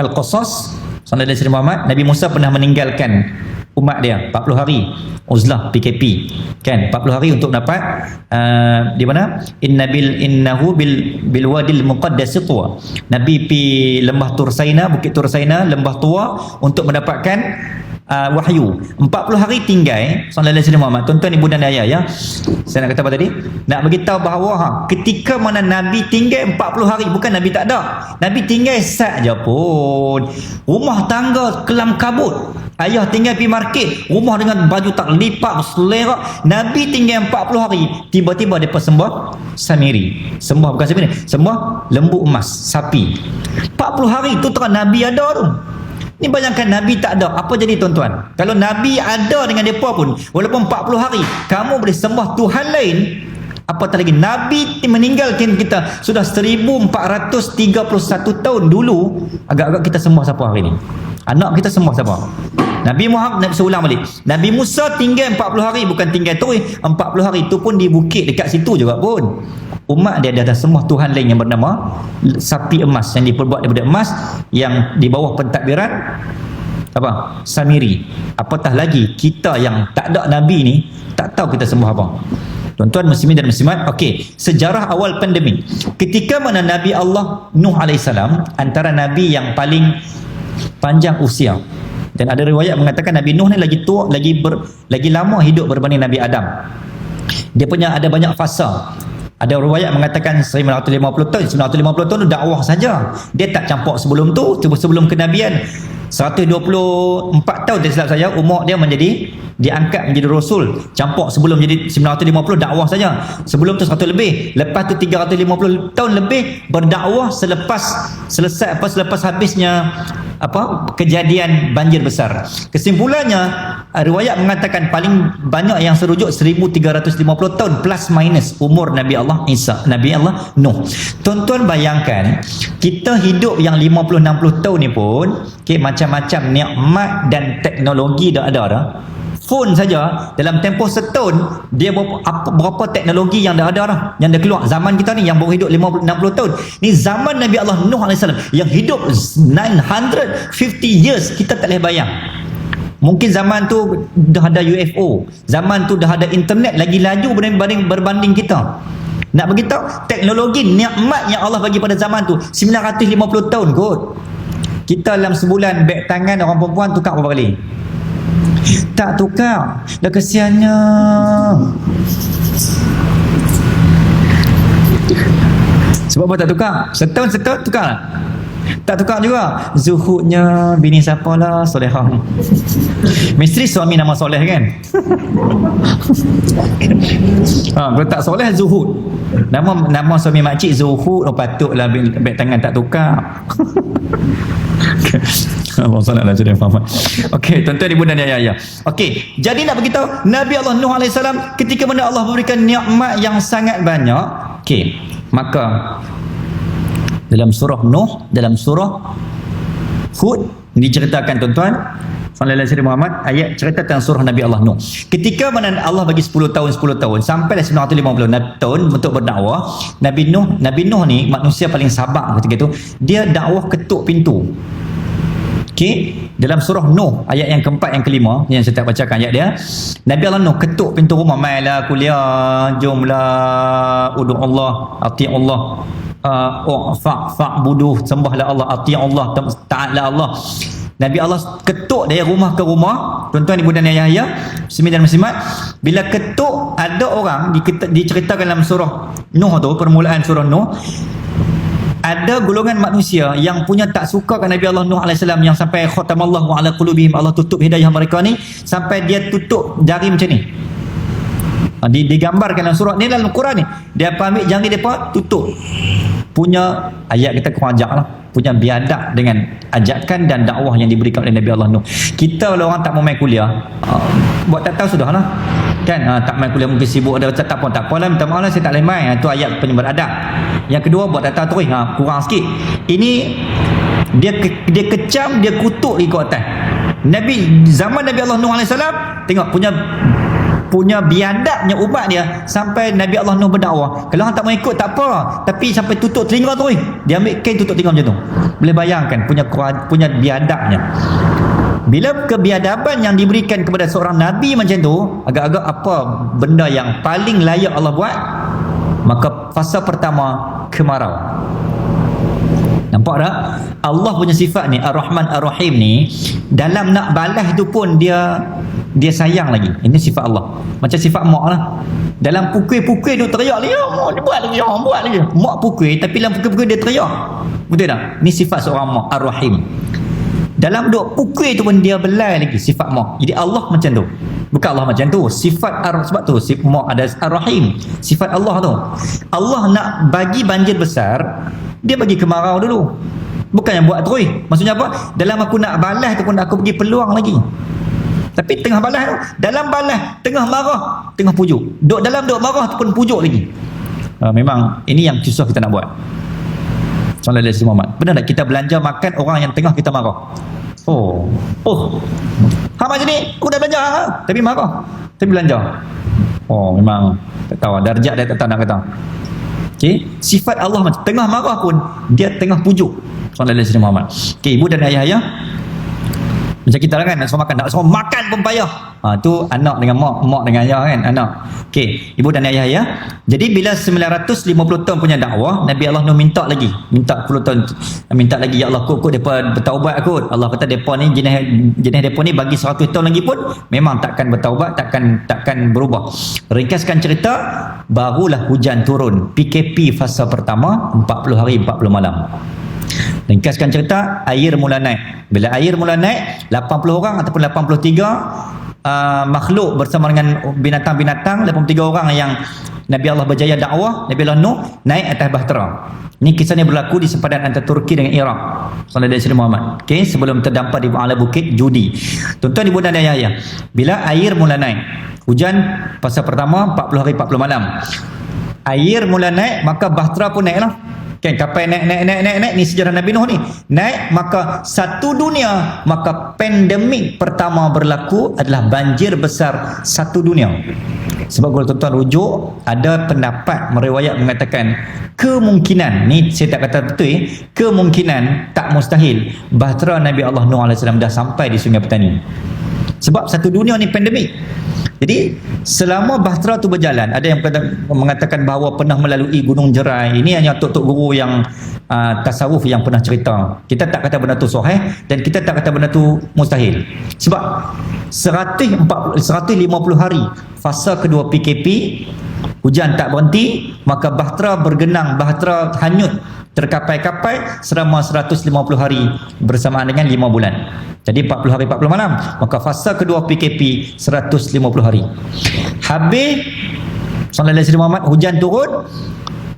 Al-Qasas, sallallahu alaihi wasallam, Nabi Musa pernah meninggalkan umat dia 40 hari uzlah, PKP, kan, 40 hari untuk dapat di mana innahu bil wadil muqaddas tuwa. Nabi pi lembah Tursaina, bukit Tursaina, lembah tua, untuk mendapatkan wahyu. 40 hari tinggal sallallahu alaihi wasallam. Tuan-tuan, ibu dan ayah, ya, saya nak kata apa tadi? Nak beritahu bahawa ketika mana Nabi tinggal 40 hari, bukan Nabi tak ada. Nabi tinggal saja pun. Rumah tangga kelam kabut. Ayah tinggal pergi market, rumah dengan baju tak lipat, selerak. Nabi tinggal 40 hari. Tiba-tiba dia sembah samiri. Sembah bukan samiri, sembah lembu emas, sapi. 40 hari tu terang Nabi ada tu. Ni bayangkan Nabi tak ada, apa jadi tuan-tuan? Kalau Nabi ada dengan mereka pun, walaupun 40 hari, kamu boleh sembah Tuhan lain, apatah lagi Nabi meninggalkan kita sudah 1431 tahun dulu. Agak-agak kita sembah siapa hari ni? Anak kita sembah siapa? Nabi Muhammad, saya ulang balik, Nabi Musa tinggal 40 hari, bukan tinggal tu 40 hari tu pun di bukit dekat situ juga pun. Umat dia dah sembah Tuhan lain yang bernama sapi emas, yang diperbuat daripada emas, yang di bawah pentadbiran apa? Samiri. Apatah lagi kita yang tak ada Nabi ni, tak tahu kita sembah apa. Tuan-tuan muslimin dan muslimat, okey, sejarah awal pandemik, ketika mana Nabi Allah Nuh alaihissalam antara Nabi yang paling panjang usia, dan ada riwayat mengatakan Nabi Nuh ni lagi tua, lagi lama hidup berbanding Nabi Adam. Dia punya ada banyak fasa. Ada riwayat mengatakan 950 tahun. 950 tahun tu dakwah saja. Dia tak campur sebelum tu, sebelum kenabian. 124 tahun tak silap saya umur dia menjadi diangkat menjadi rasul. Campur sebelum jadi 950 dakwah saja. Sebelum tu 100 lebih. Lepas tu 350 tahun lebih berdakwah selepas habisnya kejadian banjir besar. Kesimpulannya, riwayat mengatakan paling banyak yang serujuk 1350 tahun plus minus umur Nabi Allah Nuh. Tuan-tuan bayangkan, kita hidup yang 50-60 tahun ni pun, macam-macam nikmat dan teknologi dah ada dah. Phone saja dalam tempoh setahun dia berapa teknologi yang dah ada dah, yang dah keluar. Zaman kita ni yang baru hidup 50-60 tahun ni, zaman Nabi Allah Nuh AS yang hidup 950 years, kita tak boleh bayang. Mungkin zaman tu dah ada UFO, zaman tu dah ada internet lagi laju berbanding kita. Nak beritahu teknologi nikmat yang Allah bagi pada zaman tu 950 tahun kot. Kita dalam sebulan beg tangan orang perempuan tukar berapa kali? Tak tukar. Dah kesiannya. Sebab apa tak tukar? Setahun tukar. Tak tukar juga. Zuhudnya bini siapa lah? Solehah. Mesti suami nama soleh kan? Kalau tak soleh, Zuhud. Nama suami makcik Zuhud. Oh, patutlah beg tangan tak tukar. Allah SWT jadi Muhammad. Okey, tuan-tuan ibu dan ayah. Okey, jadi nak beritahu Nabi Allah Nuh AS ketika mana Allah memberikan nikmat yang sangat banyak. Okey, maka dalam surah Nuh, dalam surah Hud diceritakan tuan-tuan sallallahu alaihi wasallam Muhammad, ayat cerita tentang surah Nabi Allah Nuh. Ketika mana Allah bagi 10 tahun sampai 950 tahun untuk berdakwah, Nabi Nuh ni manusia paling sabar ketika itu. Dia dakwah ketuk pintu. Okey, dalam surah Nuh ayat yang keempat yang kelima yang saya tak bacakan ayat dia, Nabi Allah Nuh ketuk pintu rumah, mailah kuliah, jomlah udu Allah, ati Allah, fa'buduh, sembahlah Allah, ati Allah, taatlah Allah. Nabi Allah ketuk dari rumah ke rumah, tuan-tuan ibu dan ayah, muslimin dan muslimat. Bila ketuk, ada orang diceritakan dalam surah Nuh tu, permulaan surah Nuh, ada golongan manusia yang punya tak suka kan Nabi Allah Nuh AS yang sampai khatamallahu ala qulubihim, Allah tutup hidayah mereka ni sampai dia tutup jari macam ni. Digambarkan dalam surah ni, dalam Quran ni, dia ambil jari depa tutup. Punya ayat kita kurang ajak lah, punya biadab dengan ajakan dan dakwah yang diberikan oleh Nabi Allah Nuh. Kita kalau orang tak mau main kuliah, buat tak tahu sudah lah kan, tak main kuliah mungkin sibuk ada, tak apa lah, minta maaf lah saya tak boleh main. Itu ayat penyebar adab. Yang kedua, buat tak tahu terus, kurang sikit. Ini dia kecam, dia kutuk di atas. Zaman Nabi Allah Nuh AS, tengok punya biadabnya umat dia sampai Nabi Allah Nuh berdakwah. Kalau orang tak mau ikut tak apa, tapi sampai tutup telinga tu, dia ambil kain tutup telinga macam tu. Boleh bayangkan punya biadabnya. Bila kebiadaban yang diberikan kepada seorang Nabi macam tu, agak-agak apa benda yang paling layak Allah buat? Maka fasa pertama, kemarau. Nampak tak? Allah punya sifat ni, Ar-Rahman Ar-Rahim ni, dalam nak balas tu pun dia sayang lagi. Ini sifat Allah. Macam sifat mak lah. Dalam pukul-pukul dia teriak lagi, mak dia buat lagi. Mak pukul, tapi dalam pukul-pukul dia teriak. Betul tak? Ini sifat seorang mak, Ar-Rahim. Dalam duk pukul tu pun dia belai lagi, sifat mak. Jadi Allah macam tu. Bukan Allah macam tu. Sifat sebab tu sifat mak ada Ar-Rahim. Sifat Allah tu. Allah nak bagi banjir besar, dia bagi kemarau dulu. Bukan yang buat terus. Maksudnya apa? Dalam aku nak balas tu pun aku bagi peluang lagi. Tapi tengah balas tu, dalam balas, tengah marah, tengah pujuk. Dalam marah tu pun pujuk lagi. Memang ini yang susah kita nak buat. Sallallahu alaihi wasallam. Benar tak kita belanja makan orang yang tengah kita marah? Macam ni, aku dah belanja tapi marah, tapi belanja. Memang tak tahu darjat dia, tak tahu nak kata. Okey, sifat Allah macam tengah marah pun dia tengah pujuk. Sallallahu alaihi wasallam. Okey, ibu dan ayah, macam kita lah kan, nak suruh makan pun payah. Tu anak dengan mak dengan ayah kan, anak. Okey, ibu dan ayah ya. Jadi bila 950 tahun punya dakwah, Nabi Allah Nuh minta 10 tahun, minta lagi, ya Allah kok depa bertaubat kot. Allah kata depa ni jenis depa ni bagi 100 tahun lagi pun memang takkan bertaubat, takkan berubah. Ringkaskan cerita, barulah hujan turun. PKP fasa pertama 40 hari 40 malam. Ringkaskan cerita, air mula naik. Bila air mula naik, 80 orang ataupun 83 makhluk bersama dengan binatang-binatang, 83 orang yang Nabi Allah berjaya dakwah, Nabi Allah Nuh naik atas bahtera. Ini kisah ni berlaku di sempadan antara Turki dengan Iraq. Sallallahu alaihi wasallam Muhammad. Okey, sebelum terdampar di ala bukit Judi. Tuan-tuan ibu dan ayah, bila air mula naik, hujan fasa pertama 40 hari 40 malam. Air mula naik, maka bahtera pun naiklah. Kan kapal naik ni sejarah Nabi Nuh ni. Naik, maka satu dunia, maka pandemik pertama berlaku adalah banjir besar satu dunia. Sebab kalau tuan-tuan rujuk, ada pendapat meriwayat mengatakan kemungkinan, ni saya tak kata betul, kemungkinan tak mustahil bahtera Nabi Allah Nuh AS dah sampai di Sungai Petani. Sebab satu dunia ni pandemik. Jadi selama bahtera tu berjalan, ada yang mengatakan bahawa pernah melalui Gunung Jerai. Ini hanya tok-tok guru yang tasawuf yang pernah cerita. Kita tak kata benda tu sahih dan kita tak kata benda tu mustahil. Sebab 150 hari fasa kedua PKP, hujan tak berhenti, maka bahtera bergenang, bahtera hanyut tercapai-capai selama 150 hari bersamaan dengan 5 bulan. Jadi 40 hari 40 malam. Maka fasa kedua PKP 150 hari. Habis sallallahu alaihi wasallam hujan turun,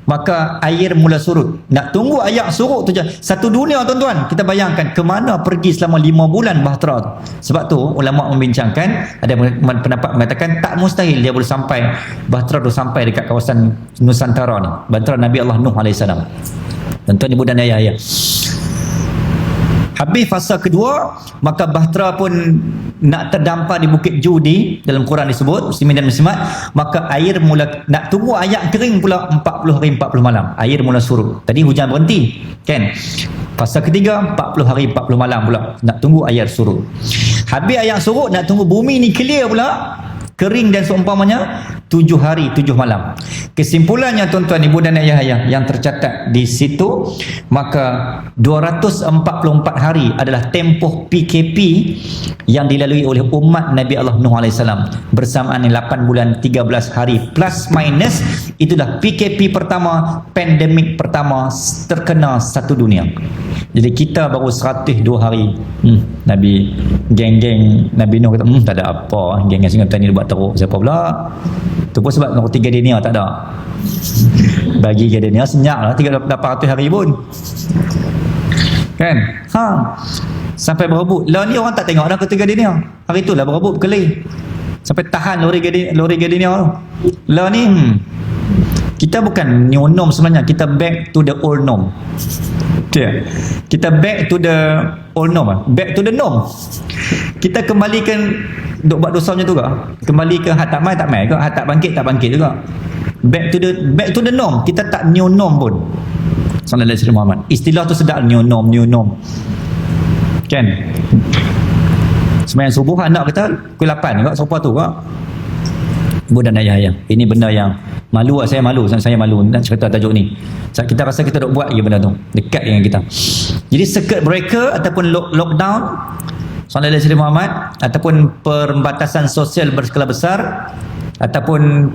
maka air mula surut. Nak tunggu air surut tu je. Satu dunia tuan-tuan, kita bayangkan ke mana pergi selama 5 bulan bahtera tu. Sebab tu ulama membincangkan, ada pendapat mengatakan tak mustahil dia boleh sampai bahtera tu sampai dekat kawasan Nusantara ni, bahtera Nabi Allah Nuh AS. Tuan-tuan ibu dan ayah. Habis fasa kedua, maka bahtera pun nak terdampar di Bukit Judi, dalam Quran disebut muslimin dan muslimat, maka air mula nak tunggu air kering pula 40 hari 40 malam. Air mula surut. Tadi hujan berhenti, kan? Fasa ketiga 40 hari 40 malam pula nak tunggu air surut. Habis air surut nak tunggu bumi ni clear pula, kering dan seumpamanya 7 hari 7 malam. Kesimpulannya tuan-tuan ibu dan ayah yang tercatat di situ, maka 244 hari adalah tempoh PKP yang dilalui oleh umat Nabi Allah Nuh AS bersamaan 8 bulan 13 hari plus minus. Itulah PKP pertama, pandemik pertama terkena satu dunia. Jadi kita baru 102 hari. Nabi geng-geng Nabi Nuh kata tak ada apa, geng-geng Singapura ni buat teruk siapa pula. Tu pun sebab nombor 3 dunia tak ada. Bagi ke dunia senyap lah 800 hari pun. Kan? Sampai berebut. Lah ni orang tak tengok dah ketiga dunia. Hari tu lah berebut berkeli. Sampai tahan lori dunia tu. Lah ni kita bukan new norm sebenarnya, kita back to the old norm. Kita back to the old norm, back to the norm. Kita kembalikan duk buat dosa macam tu ke? Kembali ke hak tak mai ke? Hak tak bangkit juga. Back to the norm. Kita tak new norm pun. Sallallahu alaihi wasallam Muhammad. Istilah tu sedap, new norm. Kan? Sembahyang subuh anak kita pukul 8 juga serupa tu ke? Ibu dan ayah. Ini benda yang malu, saya malu nak cerita tajuk ni. Sebab kita rasa kita duk buat je benda tu dekat dengan kita. Jadi circuit breaker ataupun lockdown Sallallahu alaihi wasallam Muhammad, ataupun pembatasan sosial berskala besar, ataupun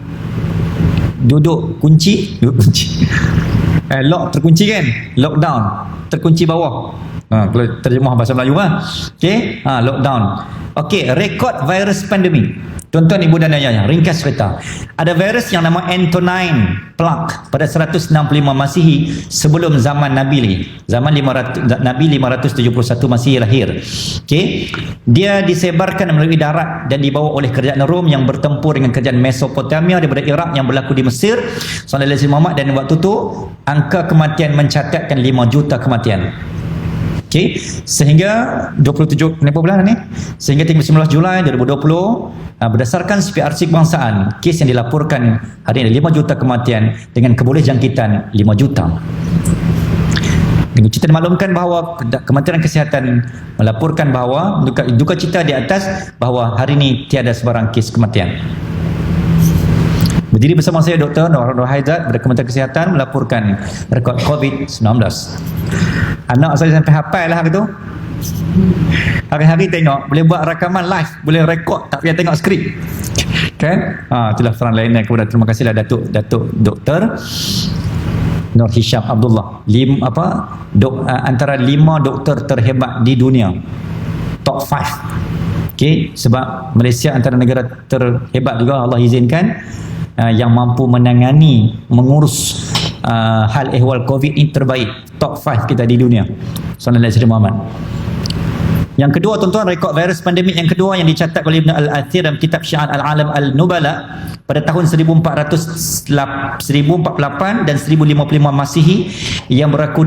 duduk kunci lock terkunci kan, lockdown terkunci bawah. Kalau terjemah bahasa Melayu okey, lockdown. Okey, rekod virus pandemik. Tuan-tuan ibu dan ayah, ringkas cerita. Ada virus yang nama Antonine Plague pada 165 Masihi sebelum zaman Nabi lagi. Zaman Nabi 571 Masihi lahir. Okey. Dia disebarkan melalui darat dan dibawa oleh kerajaan Rom yang bertempur dengan kerajaan Mesopotamia daripada Iraq yang berlaku di Mesir. Sallallahu alaihi wasallam, dan waktu tu angka kematian mencatatkan 5 juta kematian. Okey, sehingga 27 berapa bulan ni? Sehingga 19 Julai 2020 berdasarkan CPRC kebangsaan, kes yang dilaporkan hari ini 5 juta kematian dengan keboleh jangkitan 5 juta. Kita dimaklumkan bahawa Kementerian Kesihatan melaporkan bahawa duka cita di atas bahawa hari ini tiada sebarang kes kematian. Berdiri bersama saya Dr. Nur Haizat dari Kementerian Kesihatan melaporkan rekod COVID-19. Anak saya sampai hafal lah hari tu. Hari-hari tengok, boleh buat rakaman live, boleh rekod, tak payah tengok skrip. Kan? Itulah frontliner. Kemudian terima kasihlah Datuk Dr. Nur Hisham Abdullah. Antara 5 doktor terhebat di dunia. Top 5. Okey, sebab Malaysia antara negara terhebat juga Allah izinkan yang mampu menangani, mengurus hal ehwal COVID ini terbaik. Top 5 kita di dunia. Sallallahu alaihi wasallam Muhammad. Yang kedua tuan-tuan, rekod virus pandemik yang kedua yang dicatat oleh Ibn Al-Athir dalam kitab Syiar Al-Alam Al-Nubala pada tahun 1448 dan 1055 Masihi yang berlaku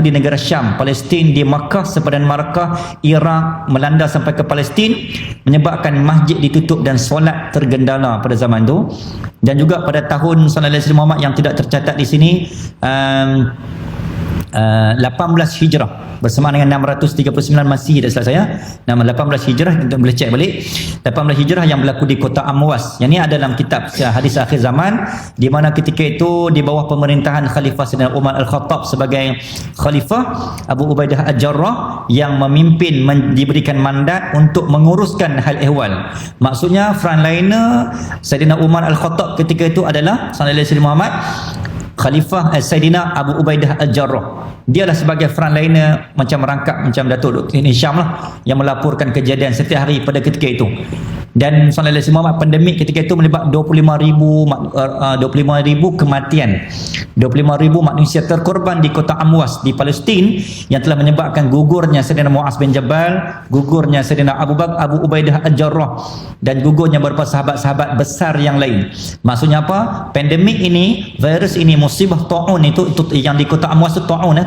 di negara Syam, Palestin, di Makkah, sepadan Markah, Iraq, melanda sampai ke Palestin, menyebabkan masjid ditutup dan solat tergendala pada zaman itu. Dan juga pada tahun Sallallahu alaihi wasallam Muhammad yang tidak tercatat di sini, 18 Hijrah bersamaan dengan 639 Masihi, tak salah saya, nama 18 Hijrah, kita boleh cek balik. 18 Hijrah yang berlaku di kota Amwas. Yang ini ada dalam kitab Hadis Akhir Zaman, di mana ketika itu di bawah pemerintahan Khalifah Sayyidina Umar Al-Khattab sebagai Khalifah, Abu Ubaidah Al-Jarrah yang memimpin, diberikan mandat untuk menguruskan hal ehwal. Maksudnya frontliner Sayyidina Umar Al-Khattab ketika itu adalah Sallallahu alaihi wasallam Muhammad, Khalifah Saidina Abu Ubaidah Al-Jarrah. Dia lah sebagai frontliner, macam merangkap macam Datuk Dr. Hisham lah, yang melaporkan kejadian setiap hari pada ketika itu. Dan sallallahu alaihi wasallam, pandemik ketika itu melibat 25,000 kematian, 25,000 manusia terkorban di kota Amwas di Palestin, yang telah menyebabkan gugurnya Saidina Muaz bin Jabal, gugurnya Saidina Abu Ubaidah Al-Jarrah, dan gugurnya beberapa sahabat-sahabat besar yang lain. Maksudnya apa? Pandemik ini, virus ini, musibah ta'un itu yang di kota Amwas itu ta'un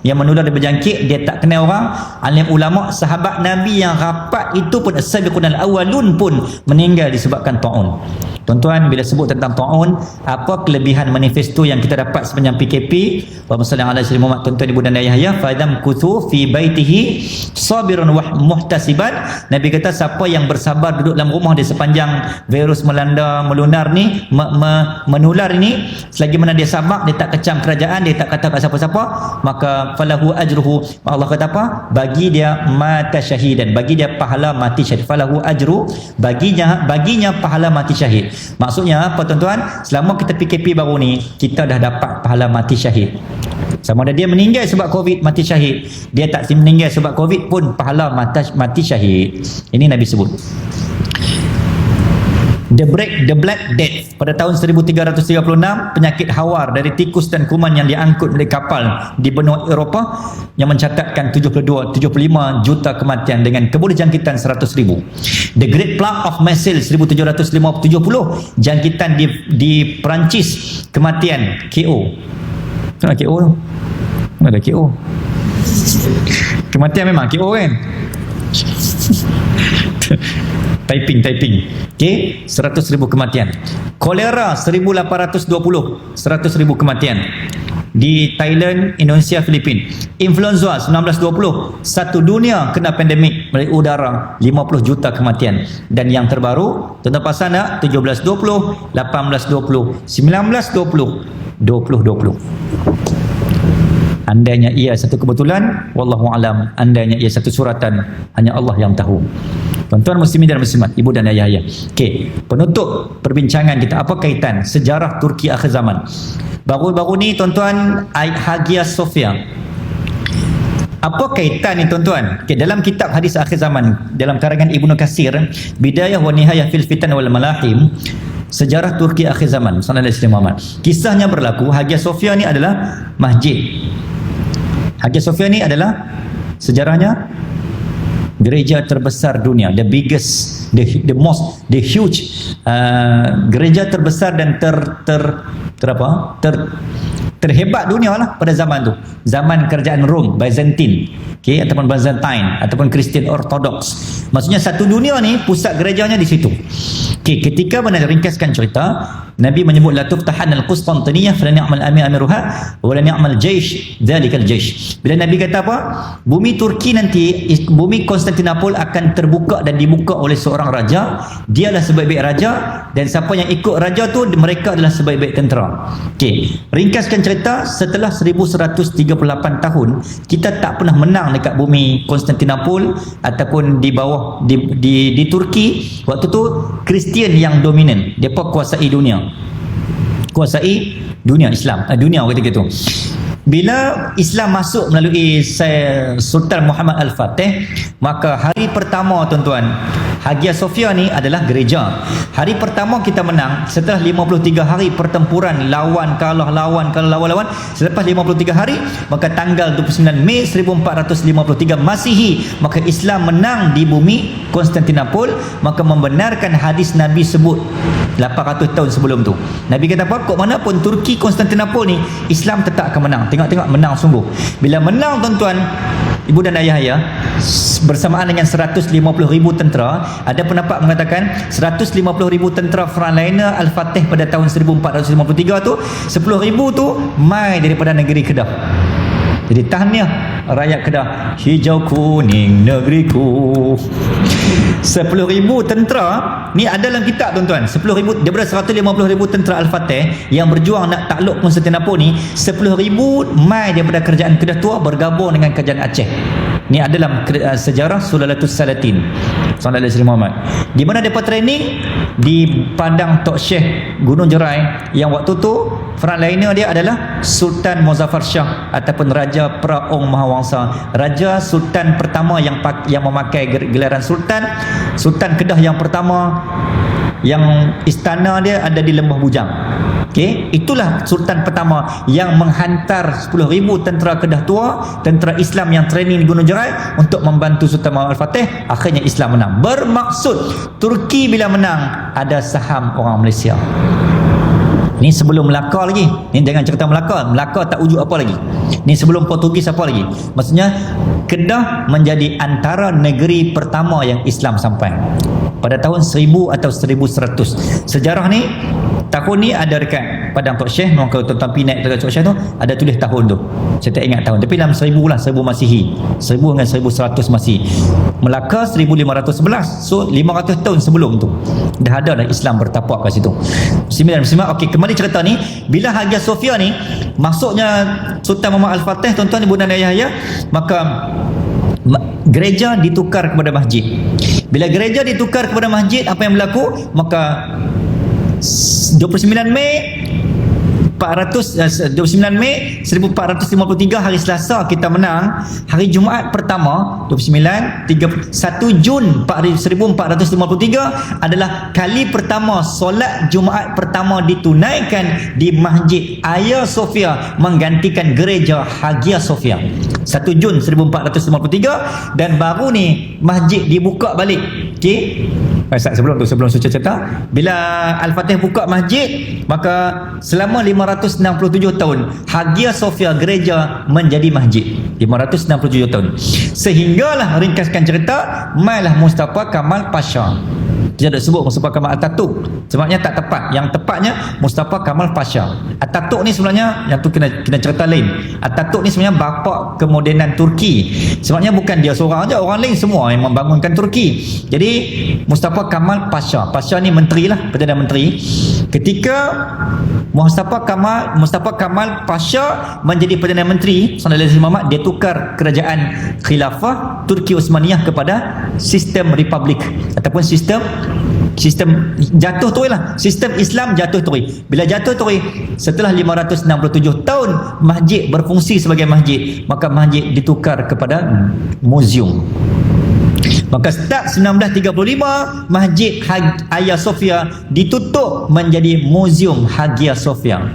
yang menular dan berjangkit, dia tak kenal orang. Alim ulama sahabat Nabi yang rapat itu pun, as-sabiqun al-awwalun pun meninggal disebabkan ta'un. Tuan-tuan, bila sebut tentang ta'un, apa kelebihan manifesto yang kita dapat sepanjang PKP? Allahumma salli ala sayyidina Muhammad. Tuan-tuan, ibu dan ayah ya, fadam kuthu fi baitihi sabirun wa muhtasiban. Nabi kata, siapa yang bersabar duduk dalam rumah di sepanjang virus melanda, melunar ni, menular ini, selagi mana dia sabar, dia tak kecam kerajaan, dia tak kata kat siapa-siapa, maka falahu ajruhu. Allah kata apa? Bagi dia mata syahidan, bagi dia pahala mati syahid. Falahu ajru, baginya pahala mati syahid. Maksudnya apa tuan-tuan? Selama kita PKP baru ni, kita dah dapat pahala mati syahid. Sama ada dia meninggal sebab COVID, mati syahid. Dia tak meninggal sebab COVID pun pahala mati syahid. Ini Nabi sebut. The Black Death pada tahun 1336, penyakit hawar dari tikus dan kuman yang diangkut dari kapal di benua Eropah, yang mencatatkan 75 juta kematian dengan kebolehjangkitan 100,000. The Great Plague of Marseille 1770, jangkitan di Perancis, kematian KO. Kenapa KO tu? Ada KO. Kematian memang KO kan? Typing. Okey, 100,000 kematian. Kolera 1820, 100,000 kematian. Di Thailand, Indonesia, Filipina. Influenza 1920, satu dunia kena pandemik melalui udara, 50 juta kematian. Dan yang terbaru, tuan-tuan pasal nak, 1720, 1820, 1920, 2020. Andainya ia satu kebetulan, wallahu alam, andainya ia satu suratan, hanya Allah yang tahu. Tuan-tuan muslimin dan muslimat, ibu dan ayah. Okey, penutup perbincangan kita, apa kaitan sejarah Turki akhir zaman? Baru-baru ni tuan-tuan, Hagia Sophia. Apa kaitan ni tuan-tuan? Okay, dalam kitab hadis akhir zaman, dalam karangan Ibnu Katsir, Bidayah wa Nihayah fil Fitan wal Malahim, sejarah Turki akhir zaman, sallallahu alaihi wasallam. Kisahnya berlaku, Hagia Sophia ni adalah masjid. Hagia Sophia ni adalah sejarahnya gereja terbesar dunia, the biggest, the huge gereja terbesar dan terhebat dunia lah pada zaman tu, zaman kerajaan Rom, Byzantine, okay, ataupun Byzantine, ataupun Kristian Ortodoks. Maksudnya satu dunia ni pusat gerejanya di situ. Okay, ketika mana ringkaskan cerita, Nabi menyebut la tuftahan al-Qustantiniyah fala ni'mal amiruha wa la ni'mal jaysh dzalikal jaysh. Bila Nabi kata apa? Bumi Turki nanti, bumi Konstantinopel akan terbuka dan dibuka oleh seorang raja. Dialah sebaik-baik raja, dan siapa yang ikut raja tu, mereka adalah sebaik-baik tentera. Okey, ringkaskan cerita, setelah 1138 tahun kita tak pernah menang dekat bumi Konstantinopel ataupun di bawah di Turki. Waktu tu Kristian yang dominan, depa kuasai dunia. Kuasai dunia Islam, dunia ketika itu. Bila Islam masuk melalui Sultan Muhammad Al-Fatih, maka hari pertama tuan-tuan, Hagia Sophia ni adalah gereja. Hari pertama kita menang, setelah 53 hari pertempuran, lawan kalah. Selepas 53 hari, maka tanggal 29 Mei 1453 Masihi, maka Islam menang di bumi Konstantinopel. Maka membenarkan hadis Nabi sebut 800 tahun sebelum tu. Nabi kata apa? Kok mana pun Turki, Konstantinopel ni, Islam tetap akan menang. Tengok menang sungguh. Bila menang tuan-tuan, ibu dan ayah ya, bersamaan dengan 150,000 tentera, ada pendapat mengatakan 150,000 tentera frontliner Al-Fatih pada tahun 1453 tu, 10,000 tu mai daripada negeri Kedah. Jadi tahniah rakyat Kedah, hijau kuning negeriku. 10,000 tentera ni ada dalam kitab tuan-tuan. 10,000 daripada 150,000 tentera Al-Fatih yang berjuang nak takluk Konstantinopel ni, 10,000 mai daripada kerajaan Kedah tua bergabung dengan kerajaan Aceh. Ni ada dalam sejarah Sulalatus Salatin, sallallahu alaihi wasallam. Di mana depa training? Di padang Tok Syekh Gunung Jerai, yang waktu tu frontliner dia adalah Sultan Muzaffar Shah ataupun Raja Praong Mahawangsa, Raja Sultan pertama yang memakai gelaran Sultan, Sultan Kedah yang pertama, yang istana dia ada di Lembah Bujang. Okey, itulah sultan pertama yang menghantar 10,000 tentera Kedah tua, tentera Islam yang training di Gunung Jerai untuk membantu Sultan Muhammad Al-Fatih. Akhirnya Islam menang. Bermaksud Turki bila menang ada saham orang Malaysia. Ni sebelum Melaka lagi. Ni jangan cerita Melaka. Melaka tak wujud apa lagi. Ni sebelum Portugis apa lagi. Maksudnya Kedah menjadi antara negeri pertama yang Islam sampai pada tahun 1000 atau 1100. Sejarah ni, tahun ni ada dekat Padang Tok Syekh. Memang kalau tuan-tuan pergi naik dekat Tok Syekh tu, ada tulis tahun tu. Saya tak ingat tahun, tapi dalam 1000 lah, 1000 Masihi, 1000 dengan 1100 Masihi. Melaka 1511. So 500 tahun sebelum tu dah ada dah Islam bertapak kat situ. Bismillah. Okey, kembali cerita ni. Bila Hagia Sophia ni masuknya Sultan Muhammad Al-Fatih, tuan-tuan ibu dan ayah ya, maka gereja ditukar kepada masjid. Bila gereja ditukar kepada masjid, apa yang berlaku? Maka 29 Mei 1453 hari Selasa kita menang. Hari Jumaat pertama 1 Jun 1453 adalah kali pertama solat Jumaat pertama ditunaikan di Masjid Hagia Sophia menggantikan gereja Hagia Sophia. 1 Jun 1453 dan baru ni masjid dibuka balik. Okey. Sebelum saya cerita, bila Al-Fatih buka masjid, maka selama 567 tahun Hagia Sophia gereja menjadi masjid. 567 tahun. Sehinggalah, ringkaskan cerita, mailah Mustafa Kamal Pasha. Dia tak sebut Mustafa Kamal Atatürk, sebabnya tak tepat. Yang tepatnya Mustafa Kamal Pasha. Atatürk ni sebenarnya, yang tu kena cerita lain. Atatürk ni sebenarnya bapa kemodenan Turki. Sebabnya bukan dia seorang aja, orang lain semua yang membangunkan Turki. Jadi Mustafa Kamal Pasha, Pasha ni menteri lah, Perdana Menteri. Ketika Mustafa Kamal Pasha menjadi Perdana Menteri, Sallallahu Alaihi Wasallam, dia tukar kerajaan khilafah Turki Osmaniyah kepada sistem republik ataupun sistem jatuh tu lah, sistem Islam jatuh tu. Bila jatuh tu, setelah 567 tahun masjid berfungsi sebagai masjid, maka masjid ditukar kepada muzium. Maka start 1935 Masjid Hagia Sophia ditutup menjadi Muzium Hagia Sophia.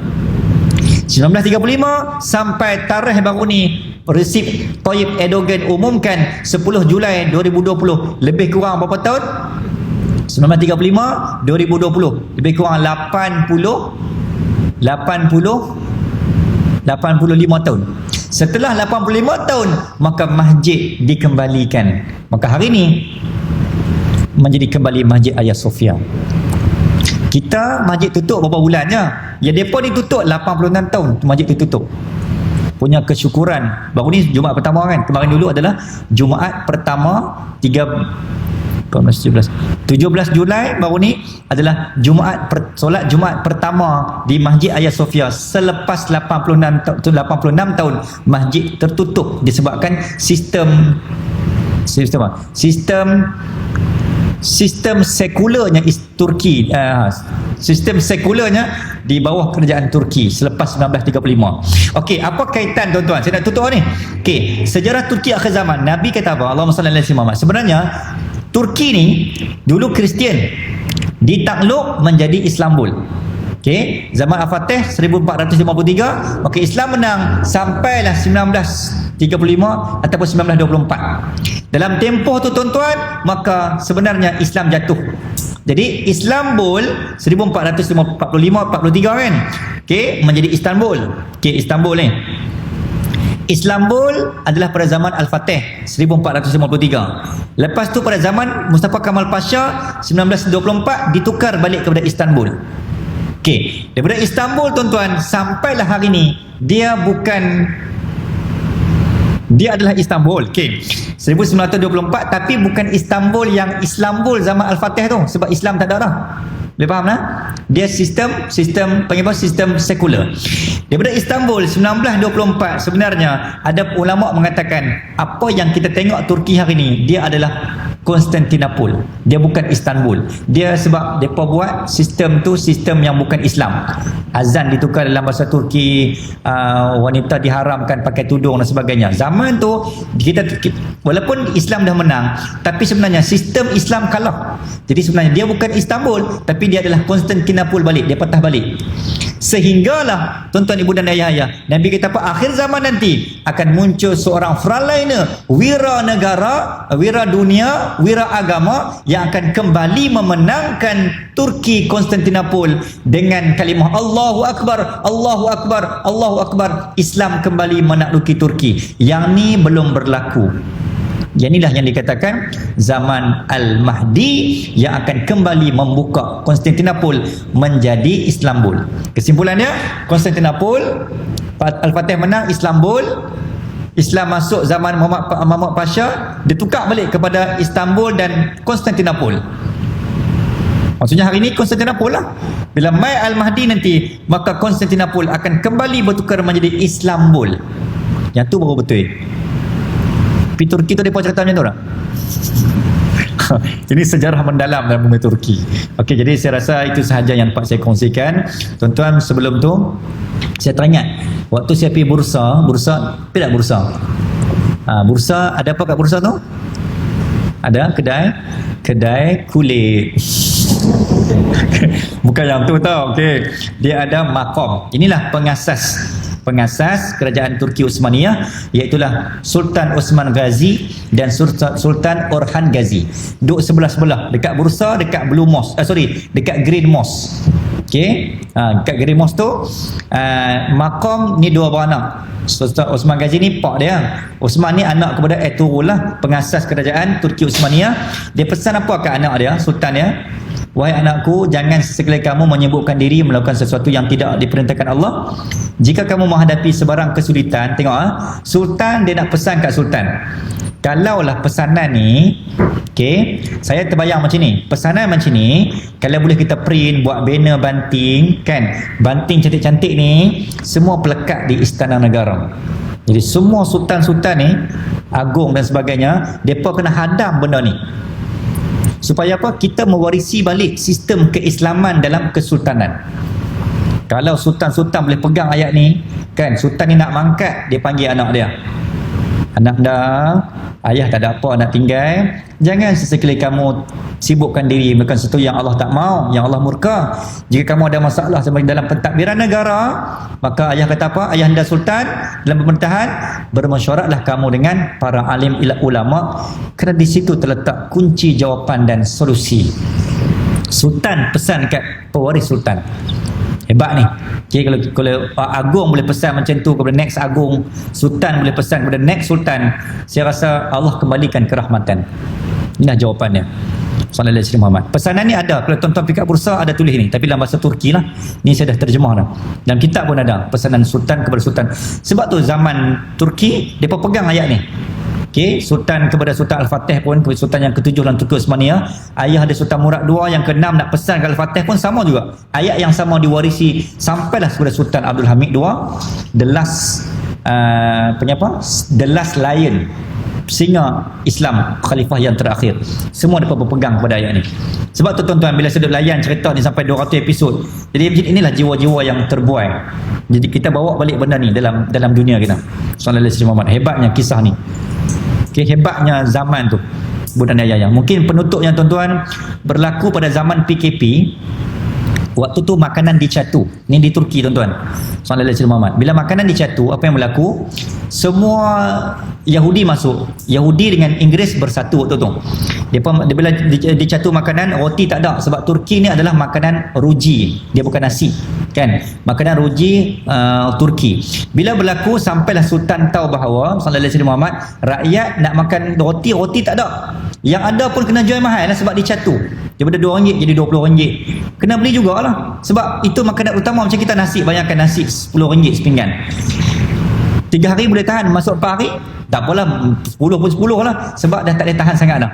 1935 sampai tarikh baru ni Recep Tayyip Erdogan umumkan 10 Julai 2020. Lebih kurang berapa tahun? 1935 2020, lebih kurang 85 tahun. Setelah 85 tahun maka masjid dikembalikan. Maka hari ini menjadi kembali Masjid Hagia Sophia. Kita masjid tutup berapa bulannya? Ya, depa ni tutup 86 tahun masjid tutup. Punya kesyukuran. Baru ni Jumaat pertama kan. Kemarin dulu adalah Jumaat pertama 17 Julai baru ni adalah solat Jumaat pertama di Masjid Hagia Sophia selepas 86 tahun masjid tertutup disebabkan sistem sekularnya Turki, sistem sekularnya di bawah kerajaan Turki selepas 1935. Okey, apa kaitan tuan-tuan? Saya nak tutup ni. Okey, sejarah Turki akhir zaman. Nabi kata apa? Allahumma salli ala Muhammad. Sebenarnya Turki ni dulu Kristian, ditakluk menjadi Istanbul. Okey, zaman Al-Fatih 1453, okey, Islam menang sampailah 1935 ataupun 1924. Dalam tempoh tu tuan-tuan, maka sebenarnya Islam jatuh. Jadi Istanbul 1445-43 kan. Okey, menjadi Istanbul. Okey, Istanbul ni. Istanbul adalah pada zaman Al-Fatih 1453. Lepas tu pada zaman Mustafa Kamal Pasha 1924 ditukar balik kepada Istanbul. Okey, daripada Istanbul tuan-tuan sampailah hari ni dia adalah Istanbul. Okey, 1924 tapi bukan Istanbul yang Islambul zaman Al-Fatih tu, sebab Islam tak ada dah. Boleh faham tak? Dia sistem panggil apa? Sistem sekular. Daripada Istanbul 1924 sebenarnya ada ulama mengatakan apa yang kita tengok Turki hari ni dia adalah Konstantinopel. Dia bukan Istanbul. Dia sebab mereka buat sistem tu sistem yang bukan Islam. Azan ditukar dalam bahasa Turki, wanita diharamkan pakai tudung dan sebagainya. Zaman tu kita walaupun Islam dah menang, tapi sebenarnya sistem Islam kalah. Jadi sebenarnya dia bukan Istanbul, tapi dia adalah Konstantinopel balik, dia patah balik. Sehinggalah tuan-tuan ibu dan ayah-ayah, Nabi kata apa? Akhir zaman nanti akan muncul seorang frontliner, wira negara, wira dunia, wira agama yang akan kembali memenangkan Turki Konstantinopel dengan kalimah Allahu Akbar, Allahu Akbar, Allahu Akbar. Islam kembali menakluki Turki. Yang ni belum berlaku. Yang inilah yang dikatakan zaman Al-Mahdi yang akan kembali membuka Konstantinopel menjadi Istanbul. Kesimpulannya, Konstantinopel, Al-Fatih menang, Istanbul, Islam masuk zaman Muhammad Pasha, ditukar balik kepada Istanbul dan Konstantinopel. Maksudnya hari ini Konstantinopel lah. Bila mai Al-Mahdi nanti, maka Konstantinopel akan kembali bertukar menjadi Istanbul. Yang tu baru betul. Turki tu mereka cerita macam tu tak? Ini sejarah mendalam dalam bumi Turki. Okey, jadi saya rasa itu sahaja yang dapat saya kongsikan. Tuan-tuan, sebelum tu saya teringat waktu saya pergi bursa, tidak bursa. Bursa ada apa kat bursa tu? Ada kedai kulit. Bukan yang tu tau. Okey, dia ada makom. Inilah pengasas kerajaan Turki Uthmaniyah, iaitulah Sultan Osman Ghazi dan Sultan Orhan Ghazi. Duduk sebelah-sebelah dekat bursa, dekat Blue Mosque, dekat Green Mosque. Okey, dekat Green Mosque tu makom ni dua beranak. Sultan Osman Ghazi ni pak dia. Osman ni anak kepada Ertugrul lah, pengasas kerajaan Turki Uthmaniyah. Dia pesan apa kat anak dia, sultan dia? Wahai anakku, jangan sesekali kamu menyebutkan diri melakukan sesuatu yang tidak diperintahkan Allah. Jika kamu menghadapi sebarang kesulitan, tengok sultan dia nak pesan kat sultan. Kalaulah pesanan ni, okey, saya terbayang macam ni. Pesanan macam ni, kalau boleh kita print, buat banner banting, kan? Banting cantik-cantik ni, semua pelekat di Istana Negara. Jadi semua sultan-sultan ni, agung dan sebagainya, mereka kena hadam benda ni. Supaya apa? Kita mewarisi balik sistem keislaman dalam kesultanan. Kalau sultan-sultan boleh pegang ayat ni, kan, sultan ni nak mangkat, dia panggil anak dia. Anak dah, ayah tak ada apa nak tinggal. Jangan sesekali kamu sibukkan diri melakukan sesuatu yang Allah tak mau, yang Allah murka. Jika kamu ada masalah dalam pentadbiran negara, maka ayah kata apa? Ayah anda sultan dalam pemerintahan, bermesyuaratlah kamu dengan para alim ulama, kerana di situ terletak kunci jawapan dan solusi. Sultan pesan kat pewaris sultan. Hebat ni. Okay, kalau agung boleh pesan macam tu kepada next agung, sultan boleh pesan kepada next sultan, saya rasa Allah kembalikan kerahmatan. Inilah jawapannya. Sallallahu alaihi wasallam Muhammad. Pesanan ni ada, kalau tuan-tuan pergi kat bursa ada tulis ni, tapi dalam bahasa Turki lah. Ni saya dah terjemah dah. Dalam kitab pun ada pesanan sultan kepada sultan. Sebab tu zaman Turki depa pegang ayat ni. Okey, sultan kepada Sultan Al-Fatih pun, sultan yang ke-7 dalam Turki Uthmaniyah, ayah ada Sultan Murad II, yang ke-6 nak pesan ke Al-Fatih pun sama juga. Ayat yang sama diwarisi sampailah kepada Sultan Abdul Hamid II, the last the last lion, singa Islam, khalifah yang terakhir. Semua dapat berpegang pada ayat ni. Sebab tu tuan-tuan, bila saya duduk layan cerita ni sampai 200 episod, jadi inilah jiwa-jiwa yang terbuai. Jadi kita bawa balik benda ni dalam dunia kita. Sallallahu alaihi wasallam. Hebatnya kisah ni. Okay, hebatnya zaman tu, budan ayah. Mungkin penutupnya tuan-tuan berlaku pada zaman PKP. Waktu tu makanan dicatu. Ni di Turki tuan-tuan. Sallallahu alaihi wasallam. Bila makanan dicatu, apa yang berlaku? Semua Yahudi masuk. Yahudi dengan Inggeris bersatu waktu tu. Bila dicatu makanan, roti tak ada. Sebab Turki ni adalah makanan ruji. Dia bukan nasi. Kan? Makanan ruji Turki. Bila berlaku, sampailah Sultan tahu bahawa Sallallahu alaihi wasallam, rakyat nak makan roti tak ada. Yang ada pun kena jual mahal lah, sebab dicatu. Daripada RM2 jadi RM20. Kena beli jugalah. Sebab itu makanan utama macam kita nasi. Bayangkan nasi RM10 sepinggan. 3 hari boleh tahan, masuk 4 hari tak apalah, 10 pun 10 lah, sebab dah tak boleh tahan sangat dah.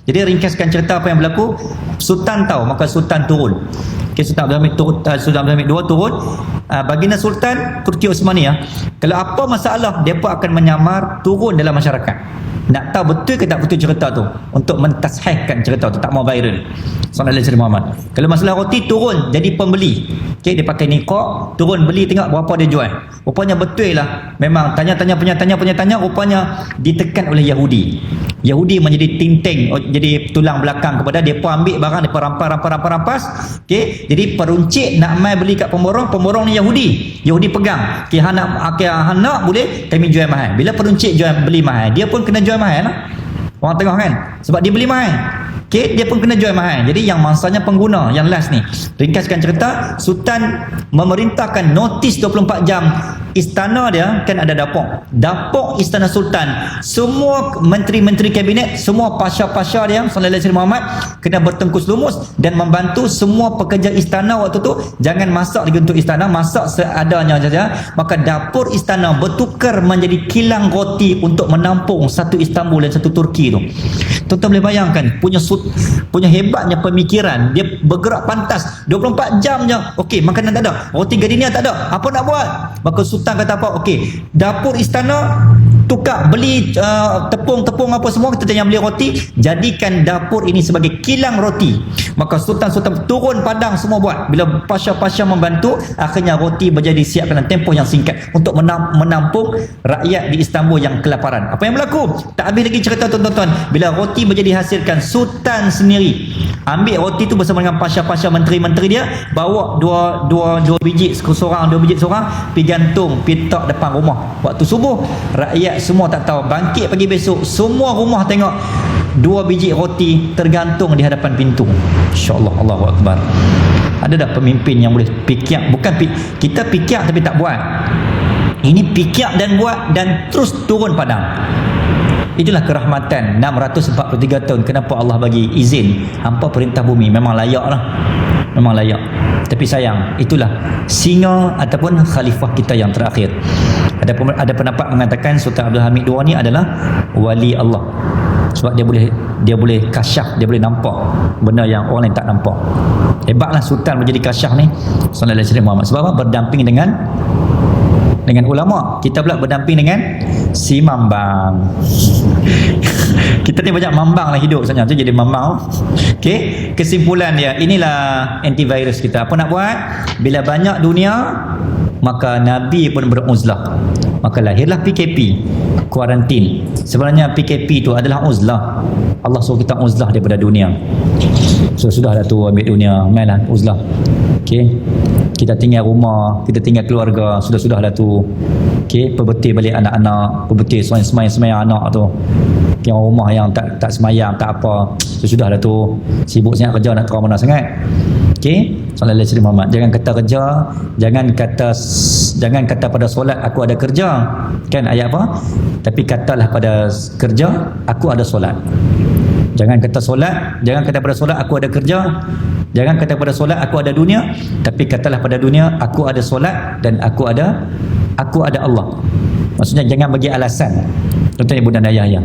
Jadi ringkaskan cerita apa yang berlaku, Sultan tahu, maka Sultan turun. Okay, Sultan Abdul Hamid II turun. Baginda Sultan Turki Uthmaniyah, kalau apa masalah, mereka akan menyamar turun dalam masyarakat. nak tahu betul ke tak betul cerita tu, untuk mentashihkan cerita tu, tak mau viral. Sallallahu alaihi Muhammad. Kalau masalah roti, turun jadi pembeli. Okey, dia pakai niqab, turun beli, tengok berapa dia jual. Rupanya betul lah, memang tanya, rupanya ditekan oleh Yahudi. Yahudi menjadi tinteng, jadi tulang belakang kepada dia, pun ambil barang, dia rampas. Okey, jadi peruncit nak mai beli kat pemborong ni Yahudi pegang. Okey, nak boleh kami jual mahal. Bila peruncit beli mahal, dia pun kena jual mahal lah. Orang tengah kan, sebab dia beli mahal. Okey, dia pun kena jual mahal. Jadi yang mangsanya pengguna, yang last ni, ringkaskan cerita, Sultan memerintahkan notis 24 jam. Istana dia kan ada dapur istana Sultan, semua menteri-menteri kabinet, semua pasha-pasha dia sallallahu alaihi Muhammad kena bertengkus lumus dan membantu semua pekerja istana waktu tu. Jangan masak lagi untuk istana, masak seadanya saja. Maka dapur istana bertukar menjadi kilang roti untuk menampung satu Istanbul dan satu Turki tu. Tuan-tuan boleh bayangkan punya hebatnya pemikiran. Dia bergerak pantas 24 jam je. Okey, makanan tak ada, roti gardenia tak ada, apa nak buat? Maka Sultan kata apa? Okey, dapur istana tukar beli tepung apa semua, kita jangan beli roti, jadikan dapur ini sebagai kilang roti. Maka Sultan turun padang semua buat. Bila pasha-pasha membantu, akhirnya roti berjadi siap dalam tempoh yang singkat untuk menampung rakyat di Istanbul yang kelaparan. Apa yang berlaku? Tak habis lagi cerita tuan-tuan. Bila roti berjadi hasilkan, Sultan sendiri ambil roti tu bersama dengan pasha-pasha menteri-menteri dia, bawa dua biji seorang, pergi gantung, pergi letak depan rumah. Waktu subuh, rakyat semua tak tahu, bangkit pagi besok, semua rumah tengok 2 biji roti tergantung di hadapan pintu. InsyaAllah, Allahu Akbar. Ada tak pemimpin yang boleh fikir? Bukan kita fikir tapi tak buat. Ini fikir dan buat, dan terus turun padang. Itulah kerahmatan 643 tahun. Kenapa Allah bagi izin hampa perintah bumi? Memang layak lah, memang layak. Tapi sayang, itulah singa ataupun khalifah kita yang terakhir. Ada pendapat mengatakan Sultan Abdul Hamid II ni adalah wali Allah, sebab dia boleh kasyaf, dia boleh nampak benda yang orang lain tak nampak. Hebatlah Sultan menjadi kasyaf ni sallallahu alaihi Muhammad. Sebab apa? Berdamping dengan ulama. Kita pula berdamping dengan si mambang. Kita ni banyak mambang lah hidup sebenarnya, tu jadi mambang. Okey, kesimpulan dia, inilah antivirus kita. Apa nak buat? Bila banyak dunia, maka Nabi pun beruzlah. Maka lahirlah PKP, kuarantin. Sebenarnya PKP itu adalah uzlah. Allah suruh kita uzlah daripada dunia. So sudahlah tu, ambil dunia, mainlah uzlah. Okey, kita tinggal rumah, kita tinggal keluarga, sudahlah tu. Okey, perbetil balik anak-anak, perbetil semayang anak tu. Yang rumah yang tak semayang, tak apa, sudahlah tu. Sibuk sangat kerja, nak terang mana sangat. Okey, sallallahu alaihi Muhammad. Jangan kata kerja, jangan kata pada solat aku ada kerja. Kan ayat apa? Tapi katalah pada kerja aku ada solat. Jangan kata pada solat aku ada kerja. Jangan kata pada solat aku ada dunia, tapi katalah pada dunia aku ada solat dan aku ada Allah. Maksudnya jangan bagi alasan. Tuan-tuan ibu dan ayah ya.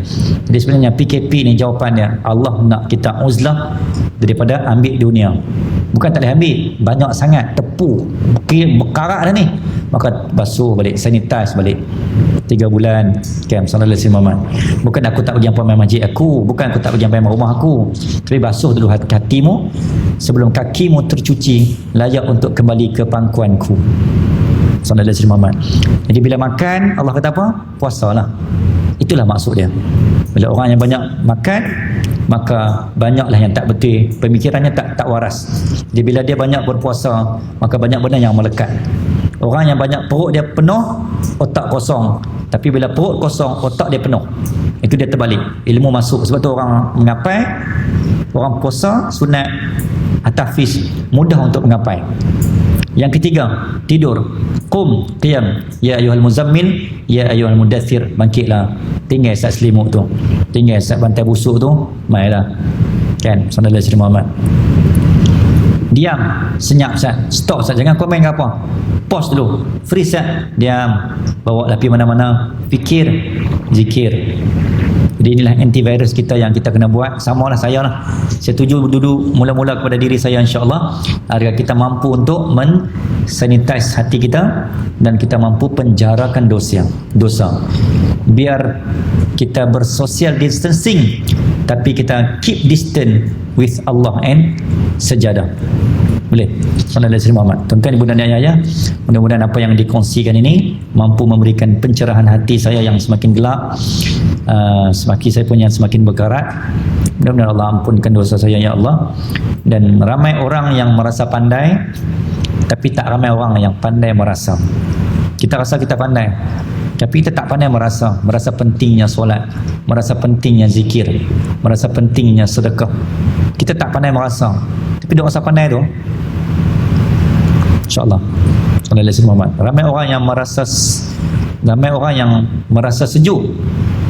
Jadi sebenarnya PKP ni jawapannya, Allah nak kita uzlah daripada ambil dunia. Bukan tak boleh ambil, banyak sangat tepu, berkarat dah ni. Maka basuh balik, sanitize balik. 3 bulan kan, sallallahu alaihi wasallam. Bukan aku tak pergi ampun masjid aku, bukan aku tak pergi ampun rumah aku, tapi basuh dulu hatimu sebelum kakimu tercuci, layak untuk kembali ke pangkuanku. Sallallahu alaihi wasallam. Jadi bila makan, Allah kata apa? Puasalah. Itulah maksud dia. Bila orang yang banyak makan, maka banyaklah yang tak betul, pemikirannya tak waras. Jadi bila dia banyak berpuasa, maka banyak benda yang melekat. Orang yang banyak perut dia penuh, otak kosong. Tapi bila perut kosong, otak dia penuh. Itu dia terbalik. Ilmu masuk. Sebab tu orang mengapai, orang puasa, sunat, tahfiz, mudah untuk mengapai. Yang ketiga, tidur. Qum, qiyam. Ya ayyuhal muzammil, ya ayyuhal mudaththir. Bangkitlah. Tinggal sat selimut tu. Tinggal sat bantai busuk tu. Mailah. Kan? Sallallahu alaihi Muhammad. Diam, senyap sat. Stop sat. Jangan komen ke apa. Pause dulu. Freeze sat. Diam. Bawa lah pergi mana-mana. Fikir, zikir. Jadi inilah antivirus kita yang kita kena buat. Samalah saya lah. Saya tuju dulu mula-mula kepada diri saya, insya-Allah, agar kita mampu untuk men-sanitize hati kita dan kita mampu penjarakan dosa. Biar kita bersocial distancing, tapi kita keep distance with Allah and sejadah. Boleh? Sallallahu alaihi wasallam. Tuan-tuan, ibu dan ayah, mudah-mudahan apa yang dikongsikan ini mampu memberikan pencerahan hati saya yang semakin gelap, semakin saya punya semakin berkarat. Mudah-mudahan Allah ampunkan dosa saya, ya Allah. Dan ramai orang yang merasa pandai, tapi tak ramai orang yang pandai merasa. Kita rasa kita pandai, tapi kita tak pandai merasa pentingnya solat, merasa pentingnya zikir, merasa pentingnya sedekah. Kita tak pandai merasa, tapi dia rasa pandai tu, insya-Allah. Sallallahu alaihi wasallam. Ramai orang yang merasa sejuk,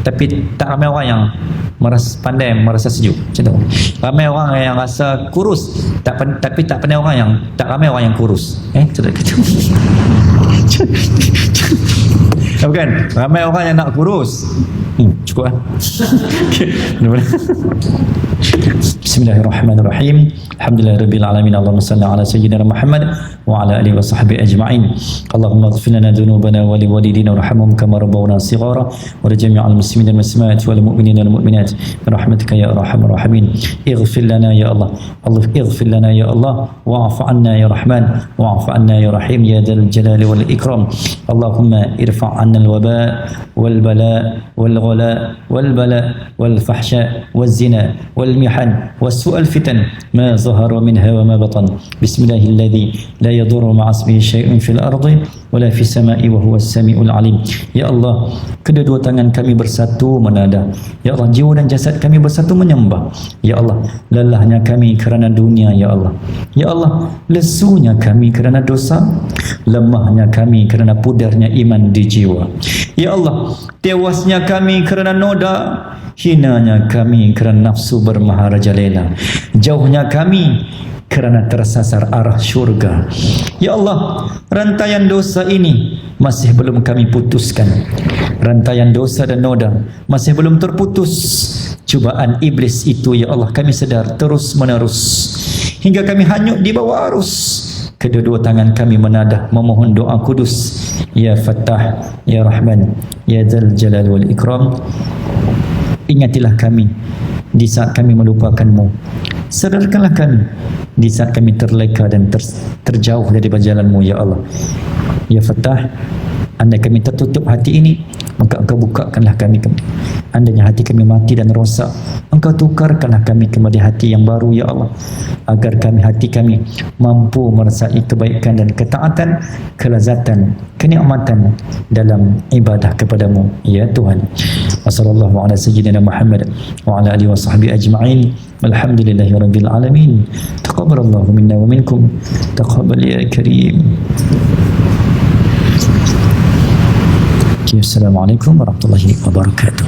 tapi tak ramai orang yang pandai merasa sejuk. Macam tu. Ramai orang yang rasa kurus, tapi tak pandai orang yang, tak ramai orang yang kurus. Sudah kata. Bukan, ramai orang yang nak kurus. Cukup lah. Bismillahirrahmanirrahim. Alhamdulillahirabbil alamin. Allahumma salli ala sayyidina Muhammad wa ala alihi wa sahbihi ajma'in. Allahumma ighfir lana dhunubana wa liwalidina warhamhum kama rabbawna shighara wa li jami'il muslimin wal muslimat wal mu'minina wal mu'minat birahmatika ya arhamar rahimin. Ighfir lana ya Allah. Allah ighfir lana ya Allah wa'fu 'anna ya Rahman wa'fu 'anna ya Rahim ya dzal jalali wal ikram. Allahumma irfa' 'anna al waba wal bala wal ghala wal bala wal fahsya wal zina wal mihan was-su'al fitan ma zahara minha wa ma batan. Bismillahilladzi la yadurru ma'a ismihi syai'un fil ardi wala fis sama'i wa huwas samiul alim. Ya Allah, kedua tangan kami bersatu menada. Ya Allah, jiwa dan jasad kami bersatu menyembah. Ya Allah, lelahnya kami kerana dunia. Ya Allah, ya Allah, lesunya kami kerana dosa, lemahnya kami kerana pudarnya iman di jiwa. Ya Allah, tewasnya kami kerana noda, hinanya kami kerana nafsu bermaharajalela, jauhnya kami kerana tersasar arah syurga. Ya Allah, rantaian dosa ini masih belum kami putuskan. Rantaian dosa dan noda masih belum terputus. Cubaan iblis itu, ya Allah, kami sedar terus menerus hingga kami hanyut di bawah arus. Kedua tangan kami menadah memohon doa kudus. Ya Fattah, Ya Rahman, Ya Dzal Jalal wal Ikram. Ingatilah kami di saat kami melupakanmu. Sadarkanlah kami di saat kami terleka dan terjauh dari jalanmu, ya Allah. Ya Fattah, andai kami tertutup hati ini, maka Engkau bukakanlah kami. Andainya hati kami mati dan rosak, Engkau tukarkanlah kami kembali hati yang baru, ya Allah, agar hati kami mampu merasai kebaikan dan ketaatan, kelazatan, kenikmatan dalam ibadah kepadamu, ya Tuhan. Wassallallahu ala sayyidina Muhammad wa ala alihi wa sahbihi ajma'in. Walhamdulillahirabbil alamin. Taqabbalallahu minna wa minkum. Taqabbal ya karim. Assalamualaikum warahmatullahi wabarakatuh.